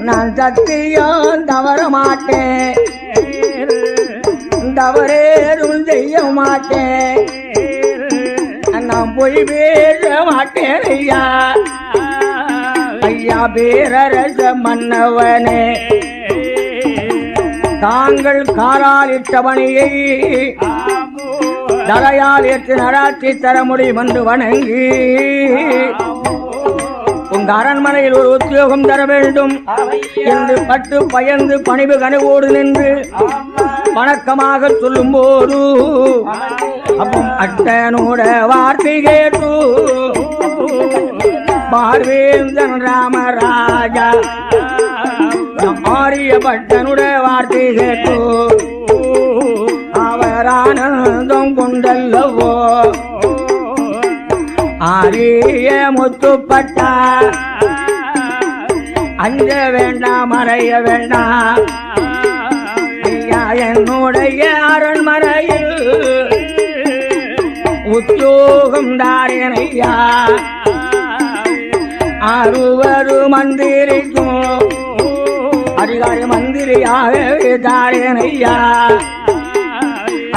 நான் சத்தியம் தவற மாட்டேன், தவறேதும் செய்ய மாட்டேன், நான் பொய் பேச மாட்டேன். ஐயா ஐயா பேரரச மன்னவனே, தாங்கள் காலால் இட்டவனையை தலையால் ஏற்று நடாத்தி தர முடியும் என்று வணங்கி உங்க அரண்மனையில் ஒரு உத்தியோகம் தர வேண்டும் என்று பட்டு பயந்து பணிவு கனவோடு நின்று வணக்கமாக சொல்லும் போது அப்பம் அட்டனோட வார்த்தை கேட்டு பார்வேந்தன் ராமராஜா ஆரியப்பட்டனுடைய வார்த்தை கேட்டு அவர் ஆனந்தம் கொண்டல்லவோ ஆரிய முத்துப்பட்டா அஞ்ச வேண்டாம் மறைய வேண்டாம் ஐயா என்னுடைய அரண்மனையில் உத்தியோகம் தாரேன் ஐயா 60 மந்திரிக்கும் அதிகாரி மந்திரியாக தாரேன் ஐயா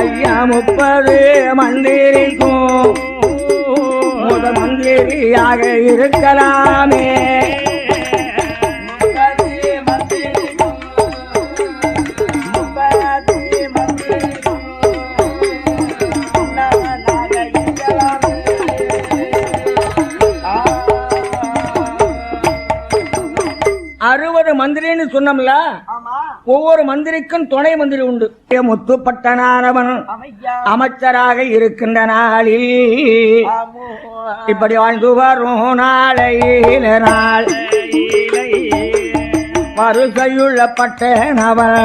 ஐயா 30 மந்திரிக்கும் முதல் மந்திரியாக இருக்கலாமே. மந்திரின்னு சொன்னோம்ல, ஒவ்வொரு மந்திரிக்கும் துணை மந்திரி உண்டு. முத்துப்பட்டனானவன் அமைச்சராக இருக்கின்ற நாளில் இப்படி வாழ்ந்து வரும் நாளையில நாள் வருகையுள்ள பட்டனவள்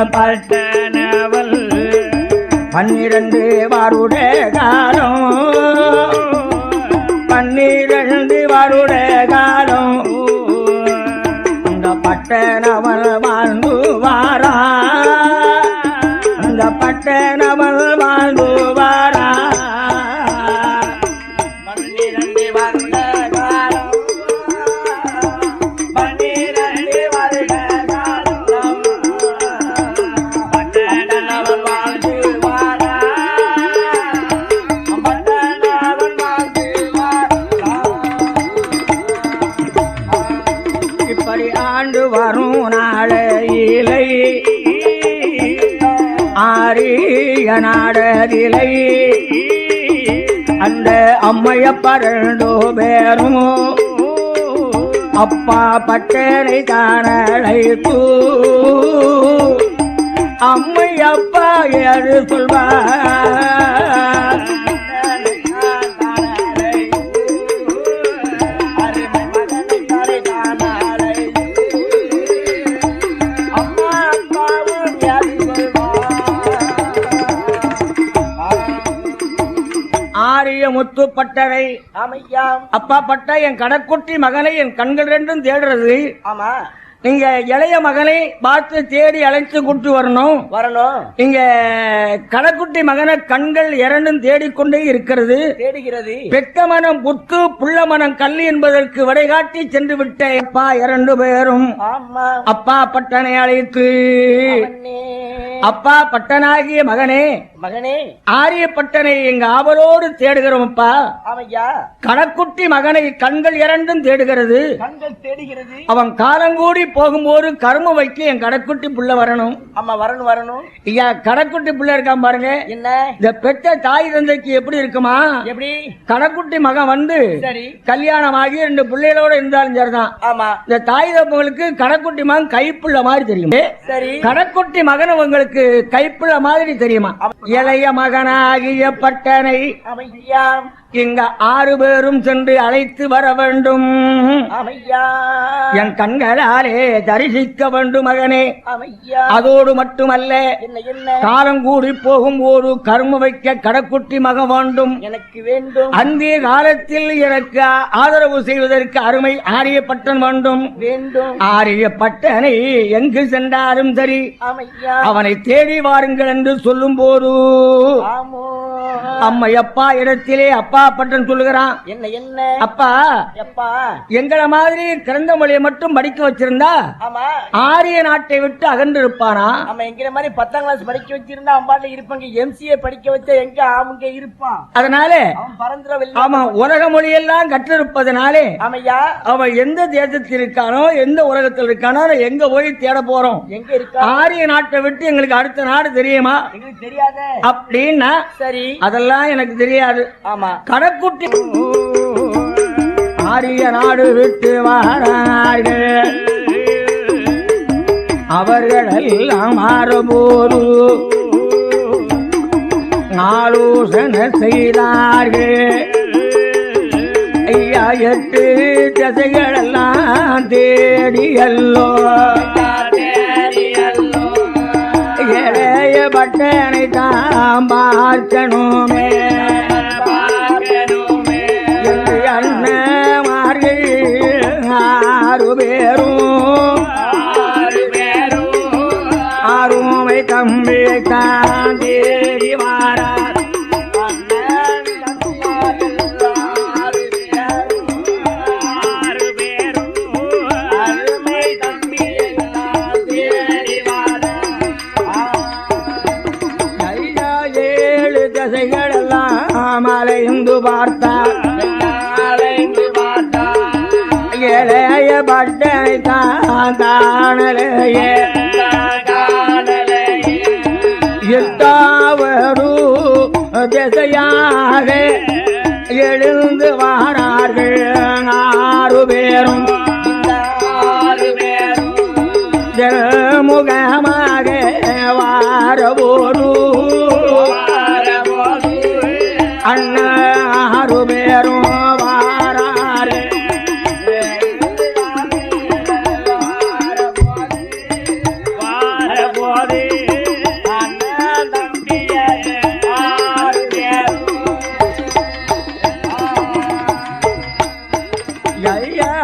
12 வருட காலம் 12 வருட காலம் பட்டனவள் வாழ்ந்து வாரா, அந்த பட்டனவள் வாழ்ந்து வாரா. 12 வருட காலம் 12 வருட காலம் பட்டனவள் வாழ்ந்து வாரா, பட்டனவள் வாழ்ந்து வாரா. இப்படி ஆண்டு வரும் நாளையிலை ஆரிய நாடதிலை அந்த அம்மையப்பா 2 பேரும் அப்பா பட்டனை காணழைத்து அம்மையப்பா ஏறு சொல்வார். ஆரிய முத்துப்பட்டரை அப்பா பட்ட என் கடக்குட்டி மகனை என் கண்கள் 2 தேடுறது. ஆமா, நீங்க இளைய மகனை பார்த்து தேடி அழைத்து கூட்டு வரணும். இங்க கடக்குட்டி மகனை கண்கள் 2 தேடிக்கொண்டே இருக்கிறது. பெத்த மனம் புத்து புள்ள மனம் கல்லு என்பதற்கு வடைகாட்டி சென்று விட்ட அப்பா 2 பேரும் அப்பா பட்டனை அழைத்து அப்பா பட்டனாகிய மகனே ஆரிய பட்டனை எங்க ஆவலோடு தேடுகிறோம் அப்பா. கடக்குட்டி மகனை கண்கள் 2 தேடுகிறது. அவன் காலங்கூடி போகும்போது கரும வைக்க என் கடக்குட்டி புள்ள வரணும். வரணும் ஐயா, கடக்குட்டி புள்ள இருக்கான் பாருங்க. என்ன இந்த பெற்ற தாய் தந்தைக்கு எப்படி இருக்குமா? எப்படி கடக்குட்டி மகன் வந்து கல்யாணம் ஆகி 2 பிள்ளைகளோட இருந்தாலும் சரிதான். ஆமா, இந்த தாய் தந்தைகளுக்கு கடக்குட்டி மகன் கைப்புள்ள மாதிரி தெரியும். சரி, கடக்குட்டி மகன் உங்களுக்கு கைப்புள்ள மாதிரி தெரியுமா? இளைய மகனாகிய பட்டனை இங்க 6 பேரும் சென்று அழைத்து வர வேண்டும். என் கண்களாலே தரிசிக்க வேண்டும் மகனே. அதோடு மட்டுமல்ல, காலம் கூடி போகும் ஒரு கர்ம வைக்க கடக்குட்டி மகன் வேண்டும் எனக்கு வேண்டும். அந்த காலத்தில் எனக்கு ஆதரவு செய்வதற்கு அருமை ஆரியப்பட்டன் வேண்டும். ஆரியப்பட்டனை எங்கு சென்றாலும் சரி அவனை தேடி வாருங்கள் என்று சொல்லும் போது அம்மா அப்பா இடத்திலே அப்பா பட்டன் சொல்லுகிறான். என்ன என்ன அப்பா எப்பா எங்களை மாதிரி கிரந்த மொழியை மட்டும் படிக்க வச்சிருந்தா ஆமா ஆரிய நாட்டை விட்டு அகன்று இருப்பானா? ஆமா எங்கிற மாதிரி 10ஆம் கிளாஸ் படிக்க வச்சிருந்தா அம்பாட்ட இருப்பாங்க. MCA படிக்க வச்சா எங்க அவங்க இருப்பான். அதனால அவன் பறந்துடவில்லை. ஆமா உலக மொழியெல்லாம் கற்றிருப்பதனாலே ஆமையா அவன் எந்த தேசத்தில் இருக்கானோ எந்த உலகத்தில் இருக்கானோ எங்க போய் தேட போறோம்? எங்க இருக்கா? ஆரிய நாட்டை விட்டு எங்களுக்கு அடுத்த நாடு தெரியுமா எங்களுக்கு தெரியாத அப்படின்னா சரி அதெல்லாம் எனக்கு தெரியாது. ஆமா கடக்குட்டி ஆரிய நாடு விட்டு வாரார்கள் அவர்கள் எல்லாம் மாறுபோது ஆலோசனை செய்தார்கள். ஐயா 8 திசைகளெல்லாம் தேடியல்லோ இளைய பட்டனை தான் பார்க்கணுமே என்று அண்ணமார்கள் 6 பேரும் ஆறுமை தம்பி தான் தேடி வாரார். மலைந்து பார்த்தார் இளைய பட்டனை தான் காணலையே 8வது திசையாக எழுந்து வாரார்கள் 6 பேரும் முகமாக வாரபோரு அண்ணா 6 பேரும் வாராரு.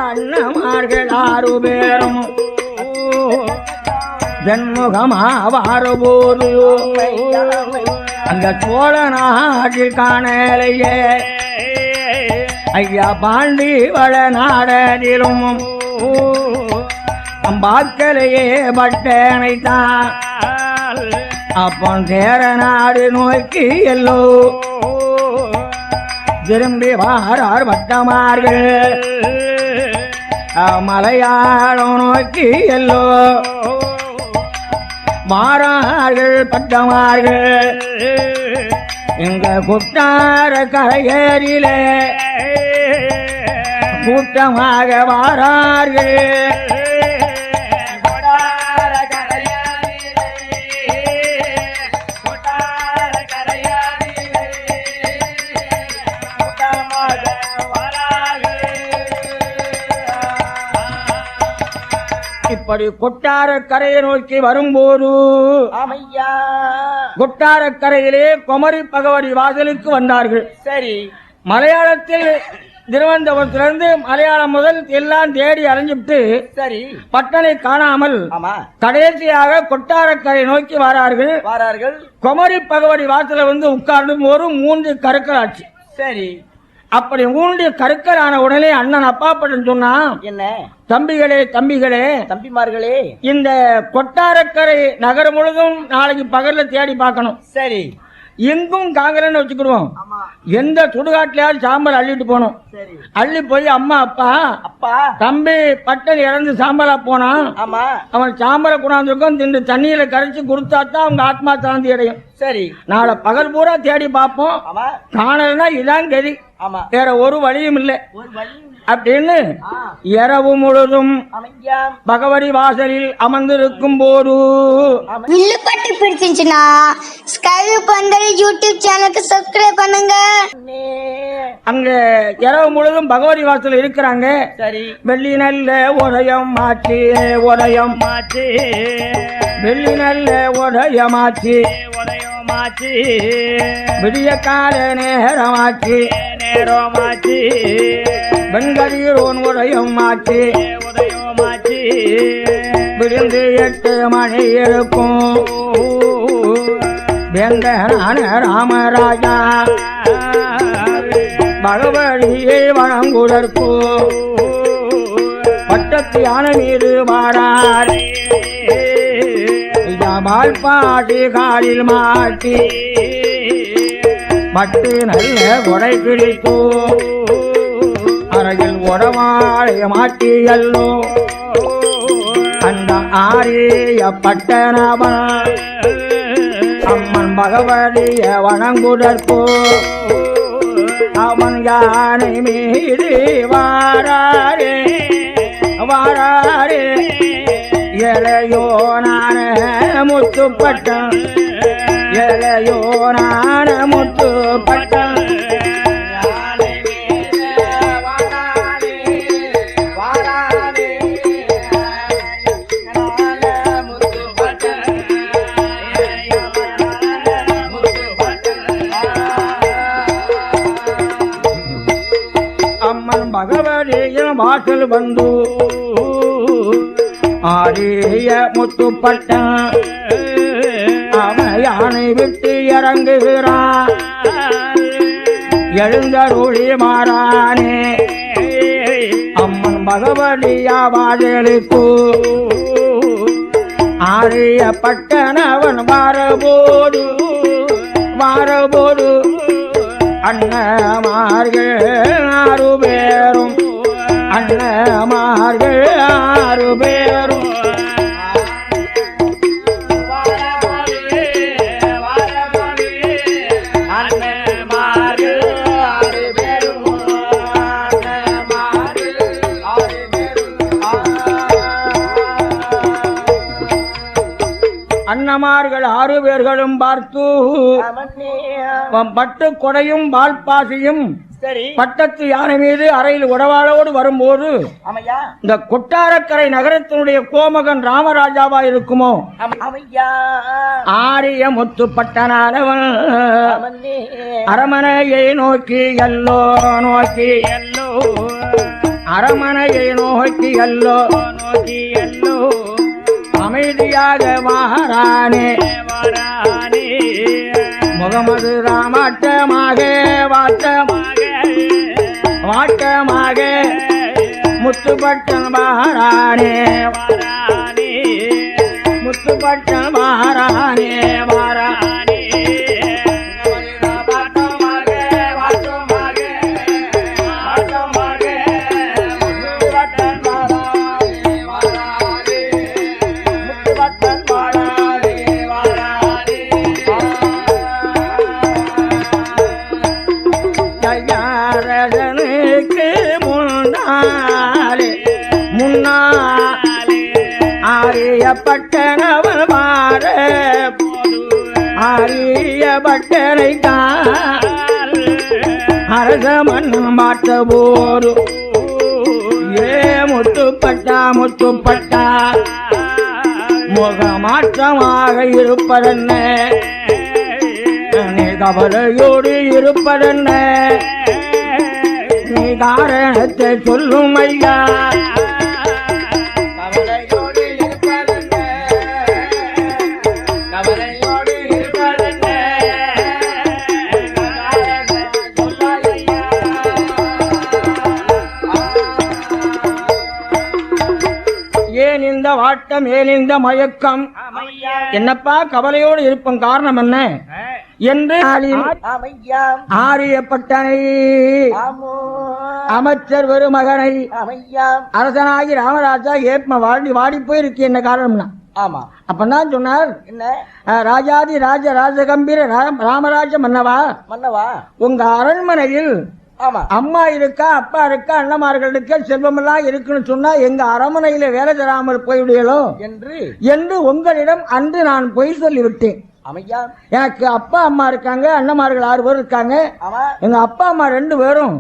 அண்ணமார்கள் 6 பேரும் ஜன்முகமா வாரபோது அந்த சோழ நாட்டில் காணலையே ஐயா பாண்டி வள நாடனிலும் அம்பாக்கலையே பட்டனை தான் அப்போ சேர நாடு நோக்கி எல்லோ திரும்பி வாரார் பட்டமார்கள் மலையாளம் நோக்கி எல்லோ மாறார்கள் பட்டமார்கள் எங்க குட்டார கரையேறிலே கூட்டமாக வாரார்கள். இப்படி கொட்டார கரையை நோக்கி வரும்போது ஆமையா கொட்டார கரையிலே குமரி பகவதி வாசலுக்கு வந்தார்கள். சரி மலையாளத்தில் திருவனந்தபுரத்திலிருந்து மலையாளம் முதல் எல்லாம் தேடி அலைஞ்சிட்டு சரி பட்டனை காணாமல் ஆமா கடைசியாக கொட்டாரக்கரை நோக்கி வாரார்கள். குமரி பகவதி வாசல வந்து உட்கார்ந்து ஒரு 3 கருக்கள் ஆச்சு. சரி அப்படி 3 கருக்கள் ஆன உடனே அண்ணன் அப்பா பட்டன் சொன்னா என்ன தம்பிகளே தம்பிமார்களே இந்த கொட்டாரக்கரை நகரம் முழுதும் நாளைக்கு பகல்ல தேடி பார்க்கணும். சரி எங்கும் காங்கலன்னு வச்சுக்கிடுவோம். எந்த சுடுகாட்டிலாவது சாம்பல் அள்ளிட்டு போனோம். அள்ளி போய் அம்மா அப்பா தம்பி பட்டன் இறந்து சாம்பலா போனான். ஆமா அவன் சாம்பலை கொண்டாந்துருக்கோம் திண்டு தண்ணியில கரைச்சு கொடுத்தாத்தான் அவங்க ஆத்மா சாந்தி அடையும். சரி நாளை பகல் பூரா தேடி பார்ப்போம். காணலன்னா இதான் கதி. வேற ஒரு வழியும் இல்லை அப்படின்னு இரவு முழுதும் பகவதி வாசலில் அமர்ந்திருக்கும் போது வில்லுப்பட்டு பிடிச்சிருந்துச்சுன்னா ஸ்கை பந்தல் யூடியூப் சேனலுக்கு சப்ஸ்கிரைப் பண்ணுங்க. அங்க இரவு முழுதும் பகவதி வாசல் இருக்கிறாங்க. சரி வெள்ளி நல்ல உதயம் மாற்றி வெள்ளி நல்ல உதயமாச்சு விடிய கால நேரமாச்சு வெண்கதிரோன் உதயம் மாச்சு விழுந்து 8 மணி இருக்கும். வேந்தனான ராமராஜா பகவதியை வணங்குதற்கு பட்டத்து யானை மீது வாரார் பால் பாட்டி காலில் மாட்டி பட்டு நல்ல கொடை பிடித்தோ அறையில் உடவாளை மாட்டியல்லோ அந்த ஆரிய பட்டணவன் அம்மன் பகவதிய வணங்குதற்கோ அவன் யானை மீது வாராரே வாராரே எலையோ நான முத்துப்பட்டம் எலையோ நான முத்துப்பட்டம் அம்மன் பகவதியின் வாசல் வந்து ஆரிய முத்துப்பட்டம் அவன் யானை விட்டு இறங்குகிறான் எழுந்தருளி மாறானே அம்மன் பகவதியா வாசலுக்கு ஆரிய பட்டணவன் வாரபோது வாரபோது அண்ணமார்கள் 6 பேரும் அண்ணமார்கள் 6 பேரும் அண்ணமார்கள் 6 பேர்களும் பார்த்து பட்டு கொடையும் பால்பாசியும் பட்டத்து யானை மீது அறையில் உடவாளோடு வரும்போது இந்த கொட்டாரக்கரை நகரத்தினுடைய கோமகன் ராமராஜாவா இருக்குமோ ஆரிய முத்துப்பட்டனானவன் அரமனையை நோக்கி எல்லோ நோக்கி எல்லோ அரமனையை நோக்கி எல்லோ நோக்கி எல்லோ அமைதியாக வாரானே முகமது ராமாட்டமாக வாட்டமாக வாட்டமாக முத்துப்பட்டன் வாரானே முத்துப்பட்டன் வாரானே வாரானே பட்டணவன் மாற ஆரிய பட்டனை அரச மன்னன் மாற்ற போரு ஏ முத்துப்பட்டா முத்துப்பட்டா முகமாற்றமாக இருப்பதென்ன நீ கவலையோடு இருப்பதென்ன நீ காரணத்தை சொல்லும் ஐயா ஏன் இந்த வாட்டம் ஏன் இந்த மயக்கம் என்னப்பா கவலையோடு இருப்பன் காரணம் என்ன என்று ஆரியப்பட்டனை அமைச்சர் ஒரு மகனை அரசனாகி ராமராஜா ஏப்ப வாடி போயிருக்கு என்ன காரணம்னா ஆமா அப்பதான் சொன்னார் ராஜாதி ராஜகம்பீர ராமராஜ மன்னவா உங்க அரண்மனையில் அம்மா இருக்கா அப்பா இருக்கா அண்ணமார்கள் இருக்க செல்வம் எல்லாம் இருக்குன்னு சொன்னா எங்க அரண்மனையில வேலை தராமல் போய்விடுகளோ என்று உங்களிடம் அன்று நான் பொய் சொல்லிவிட்டேன். எனக்கு அப்பா அம்மா இருக்காங்க, அண்ணமார்கள் 6 பேர் இருக்காங்க. எங்க அப்பா அம்மா 2 பேரும்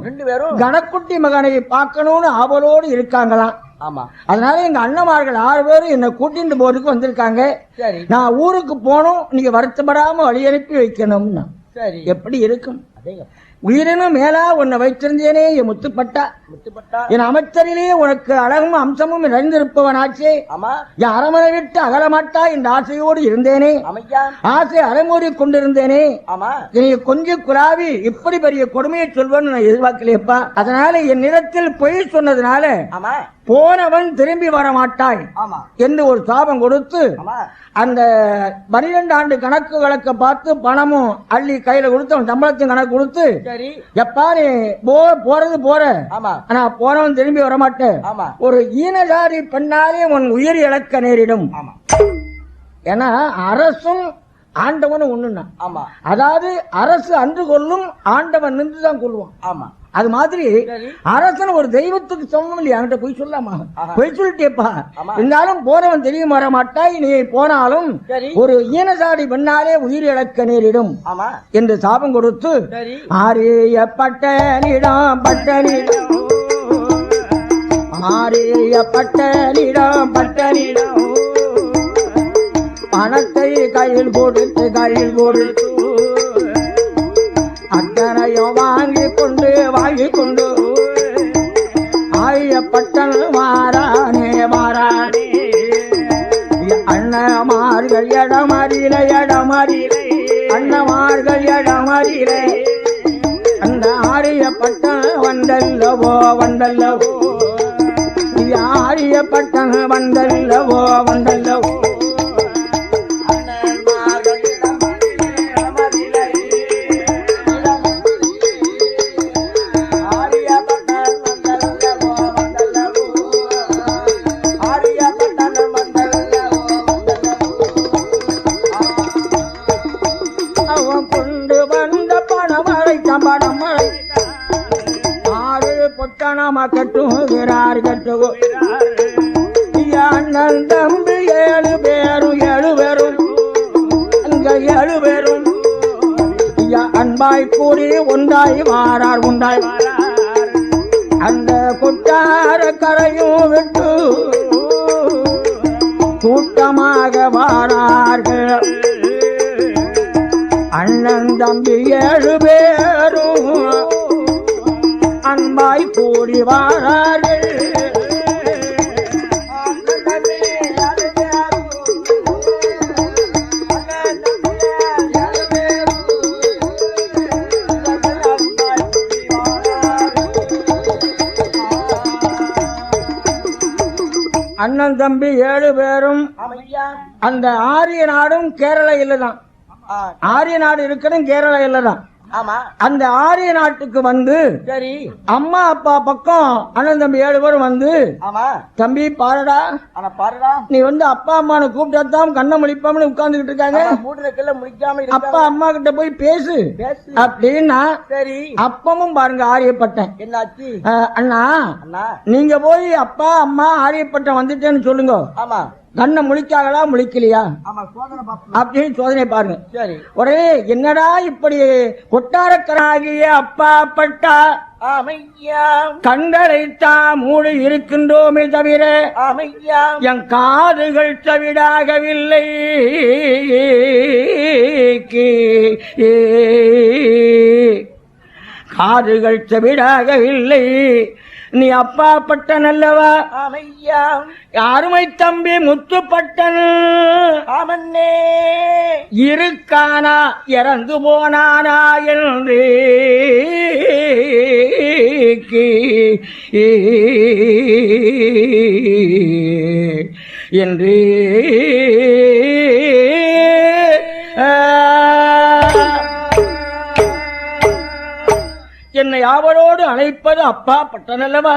கணக்குட்டி மகனை பார்க்கணும்னு ஆவலோடு இருக்காங்களாம். அதனால எங்க அண்ணமார்கள் 6 பேரும் என்ன கூட்டிட்டு போறதுக்கு வந்திருக்காங்க. நான் ஊருக்கு போனோம், நீங்க வருத்தப்படாம வழி அனுப்பி வைக்கணும்னா எப்படி இருக்கும்? உயிரினும் மேலா உன்னை வைத்திருந்தேனே என் முத்துப்பட்டா முத்துப்பட்டா என் அமைச்சரிலே உனக்கு அழகும் அம்சமும் நிறைந்திருப்பவனாச்சே ஆமா என் அரமனை விட்டு அகலமாட்டா என்ற ஆசையோடு இருந்தேனே அமையா ஆசை அரைமூறி கொண்டிருந்தேனே ஆமா நீ கொஞ்சம் குலாவி இப்படி பெரிய கொடுமையை சொல்வேன்னு நான் எதிர்பார்க்கலையப்பா அதனால என் நிறத்தில் பொய் சொன்னதுனால ஆமா போனவன் திரும்பி வர மாட்டாய் ஆமா என்று ஒரு சாபம் கொடுத்து ஆமா அந்த 12 ஆண்டு கணக்கு வழக்க பார்த்து பணமும் அள்ளி கையில கொடுத்து அவன் சம்பளத்தையும் கணக்கு கொடுத்து சரி எப்பா நீ போறது போற ஆமா ஆனா போனவன் திரும்பி வரமாட்டேன் ஆமா ஒரு ஈனஜாதி பெண்ணாலே உன் உயிர் இழக்க நேரிடும் ஆமா ஏன்னா அரசும் ஆண்டவனும் ஒண்ணுன்னா ஆமா அதாவது அரசு அன்று கொள்ளும் ஆண்டவன் நின்றுதான் கொள்வான் ஆமா அது மாதிரி சரி. அரசன் ஒரு தெய்வத்துக்கு சமம் இல்லையா அவன்கிட்ட போய் சொல்லாமா ஆஹா. போய் சொல்லிட்டேப்பா ஆமா. இருந்தாலும் போனவன் தெரியும் வர மாட்டாய் நீ போனாலும் சரி. ஒரு ஈனசாடி பெண்ணாலே உயிர் இழக்க நேரிடும் ஆமா என்று சாபம் கொடுத்து சரி ஆரியப்பட்டனிடம் பட்டனிடம் ஆரியப்பட்டனிடம் பட்டனிடம் பணத்தை கையில் கொடுத்து அத்தனையும் வாங்கி கொண்டு ஆயப்பட்டன் வாரானே அண்ணமார்கள் இடமறியிலே அண்ணமார்கள் இடமறியிலே அந்த ஆரியப்பட்டன் வந்தல்லவோ ஆரியப்பட்டன் வந்தல்லவோ கட்டுகிறார் அண்ணன் தம்பி 7 பேரும் அங்க 7 பேரும் அன்பாய் கூடி ஒன்றாய் வாரார் அந்த கொட்டார கரையும் விட்டு கூட்டமாக வாரார்கள் அண்ணன் தம்பி 7 பேரும் அன்பாய் கூடி வாரார்கள் அண்ணன் தம்பி 7 பேரும் அந்த ஆரிய நாடும் கேரள இல்லதான் ஆரிய நாடு இருக்கணும் கேரள இல்லதான் ஆமா அந்த ஆரிய நாட்டுக்கு வந்து சரி அம்மா அப்பா பக்கம் அண்ணன் தம்பி 7 பேரும் வந்து ஆமா தம்பி பாருடா ஆனா பாருடா நீ வந்து அப்பா அம்மானு கூப்பிட்டாதான் கண்ணை முழிப்பாமனு உட்கார்ந்துகிட்டு இருக்காங்க மூடுறதுக்குள்ள முடிக்காம அப்பா அம்மா கிட்ட போய் பேசு அப்படின்னா சரி அப்பமும் பாருங்க ஆரியப்பட்டேன் என்னாச்சு அண்ணா அண்ணா நீங்க போய் அப்பா அம்மா ஆரியப்பட்டம் வந்துட்டேன்னு சொல்லுங்க ஆமா கண்ணை முழிக்காங்களா முழிக்கலையா ஆமா சோதனை பாப்போம் அப்படின்னு சோதனை பாருங்க சரி ஒரே என்னடா இப்படி கொட்டாரக்கராகிய அப்பா பட்டா ஆமையா கண்களைத்தான் மூடி இருக்கின்றோமே தவிர ஆமையா என் காதுகள் தவிடாகவில்லை காதுகள் தவிடாகவில்லை நீ அப்பா பட்டன் அல்லவா ஆமையா அருமை தம்பி முத்துப்பட்டன் ஆமன்னே இருக்கானா இறந்து போனானா என்று என்னை ஆவலோடு அழைப்பது அப்பா பட்டன் அல்லவா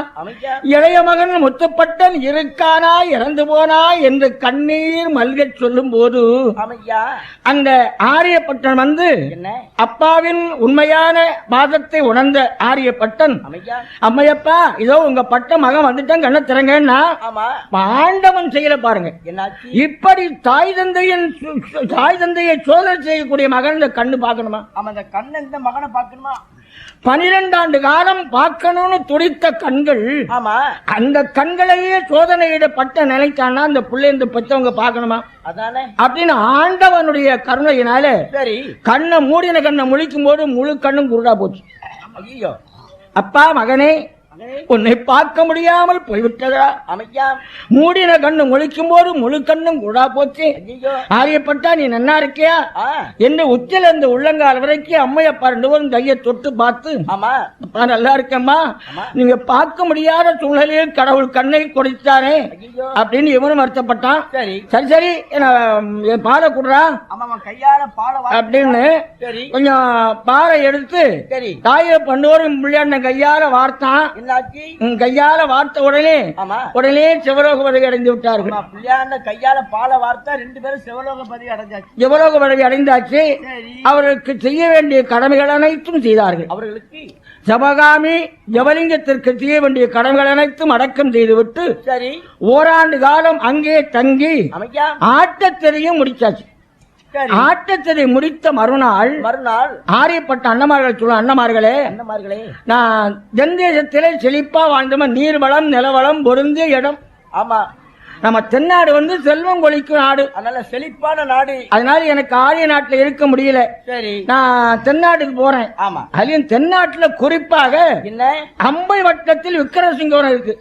இளைய மகன் முத்துப்பட்டன் இருக்கானா இறந்து போனா என்று கண்ணீர் மல்க சொல்லும் போது அந்த ஆரியப்பட்டன் வந்து அப்பாவின் உண்மையான பாதத்தை உணர்ந்த ஆரியப்பட்டன் அம்மையப்பா இதோ உங்க பட்ட மகன் வந்துட்டான் கண்ண திறங்கன்னா ஆண்டவன் செய்யல பாருங்க இப்படி தாய் தந்தையை சோதனை செய்யக்கூடிய மகன் இந்த கண்ணு பார்க்கணுமா அந்த கண்ணு இந்த மகனை பார்க்கணுமா 12 ஆண்டு காலம் பார்க்கணும்னு துடித்த கண்கள் ஆமா அந்த கண்களையே சோதனையிடப்பட்ட நிலைக்கான அந்த பிள்ளை இந்த பெற்றவங்க பார்க்கணுமா அதானே அப்படின்னு ஆண்டவனுடைய கருணையினால சரி கண்ணை மூடின கண்ணை முழிக்கும் போது முழு கண்ணும் குருடா போச்சு ஐயோ அப்பா மகனே, உன்னை பார்க்க முடியாமல் போய்விட்டதா? அமையா மூடின கண்ணு முழிக்கும் போது முழு கண்ணும் கூடா போச்சு. ஐயோ ஆரியப்பட்டா நீ நன்னா இருக்கியா என்ன உச்சில இருந்து உள்ளங்கால் வரைக்கும் அம்மையப்பா 2 பேரும் கையை தொட்டு பார்த்து, ஆமா அப்பா நல்லா இருக்கேம்மா, நீங்க பார்க்க முடியாத சூழ்நிலையில் கடவுள் கண்ணை கொடுத்தாரே அப்படின்னு இவனும் வருத்தப்பட்டான். சரி சரி சரி என் பாலை குடுறா ஆமா கையால பால அப்படின்னு சரி கொஞ்சம் பாறை எடுத்து சரி தாயை பண்ணோரும் பிள்ளையாண்ட கையால வார்த்தான். என்னாச்சு? கையால வார்த்த உடனே ஆமா உடனே சிவலோக பதவி அடைந்து விட்டார்கள். பிள்ளையாண்ட கையால பால வார்த்தா 2 பேரும் சிவலோக பதவி அடைஞ்சாச்சு. சிவலோக பதவி அடைந்தாச்சு. அவர்களுக்கு செய்ய வேண்டிய கடமைகள் அனைத்தும் செய்தார்கள். அவர்களுக்கு சபகாமி ஜவலிங்கத்திற்கு செய்ய வேண்டிய கடமைகள் அனைத்தும் அடக்கம் செய்துவிட்டு சரி ஓராண்டு காலம் அங்கே தங்கி அமையா ஆட்டத்திரையும் முடிச்சாச்சு. ஆட்டத்திரை முடித்த மறுநாள் ஆரியப்பட்ட அண்ணமார்கள் சொல்ல, அண்ணமார்களே நான் ஜென்தேசத்திலே செழிப்பா வாழ்ந்தவன், நீர்வளம் நிலவளம் பொருந்திய இடம். ஆமா நம்ம தென்னாடு வந்து செல்வம் கொளிக்கும் நாடு, அதனால செழிப்பான நாடு. அதனால எனக்கு ஆரிய நாட்டுல இருக்க முடியல. சரி நான் தென்னாட்டுக்கு போறேன். ஆமா அதுலயும் தென்னாட்டுல குறிப்பாக என்ன அம்பை வட்டத்தில் விக்ரமசிங்கம் இருக்கு.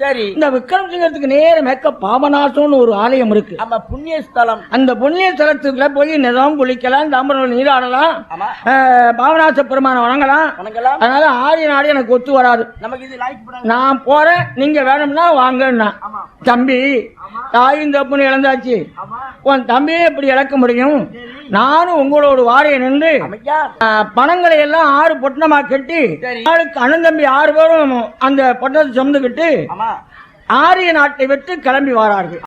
சரி இந்த விக்ரமசிங்கத்துக்கு நேர மேற்க பாபநாசம்னு ஒரு ஆலயம் இருக்கு. ஆமா புண்ணிய ஸ்தலம். அந்த புண்ணிய ஸ்தலத்துக்குள்ள போய் நிலம் குளிக்கலாம், தாம்பரம் நீராடலாம், பாபநாச பெருமான வணங்கலாம். அதனால ஆரிய நாடு எனக்கு ஒத்து வராது. நமக்கு இது லைக் நான் போறேன், நீங்க வேணும்னா வாங்கன்னா. தம்பி தாயும் தப்புன்னு இழந்தாச்சு, உன் தம்பியே எப்படி இழக்க முடியும்? நானும் உங்களோட வாரிய நின்று பணங்களை எல்லாம் 6 பொட்டணமா கட்டி அண்ணன் தம்பி 6 பேரும் அந்த பொட்டணத்தை சுமந்துக்கிட்டு ஆரிய நாட்டை விட்டு கிளம்பி வரார்கள்.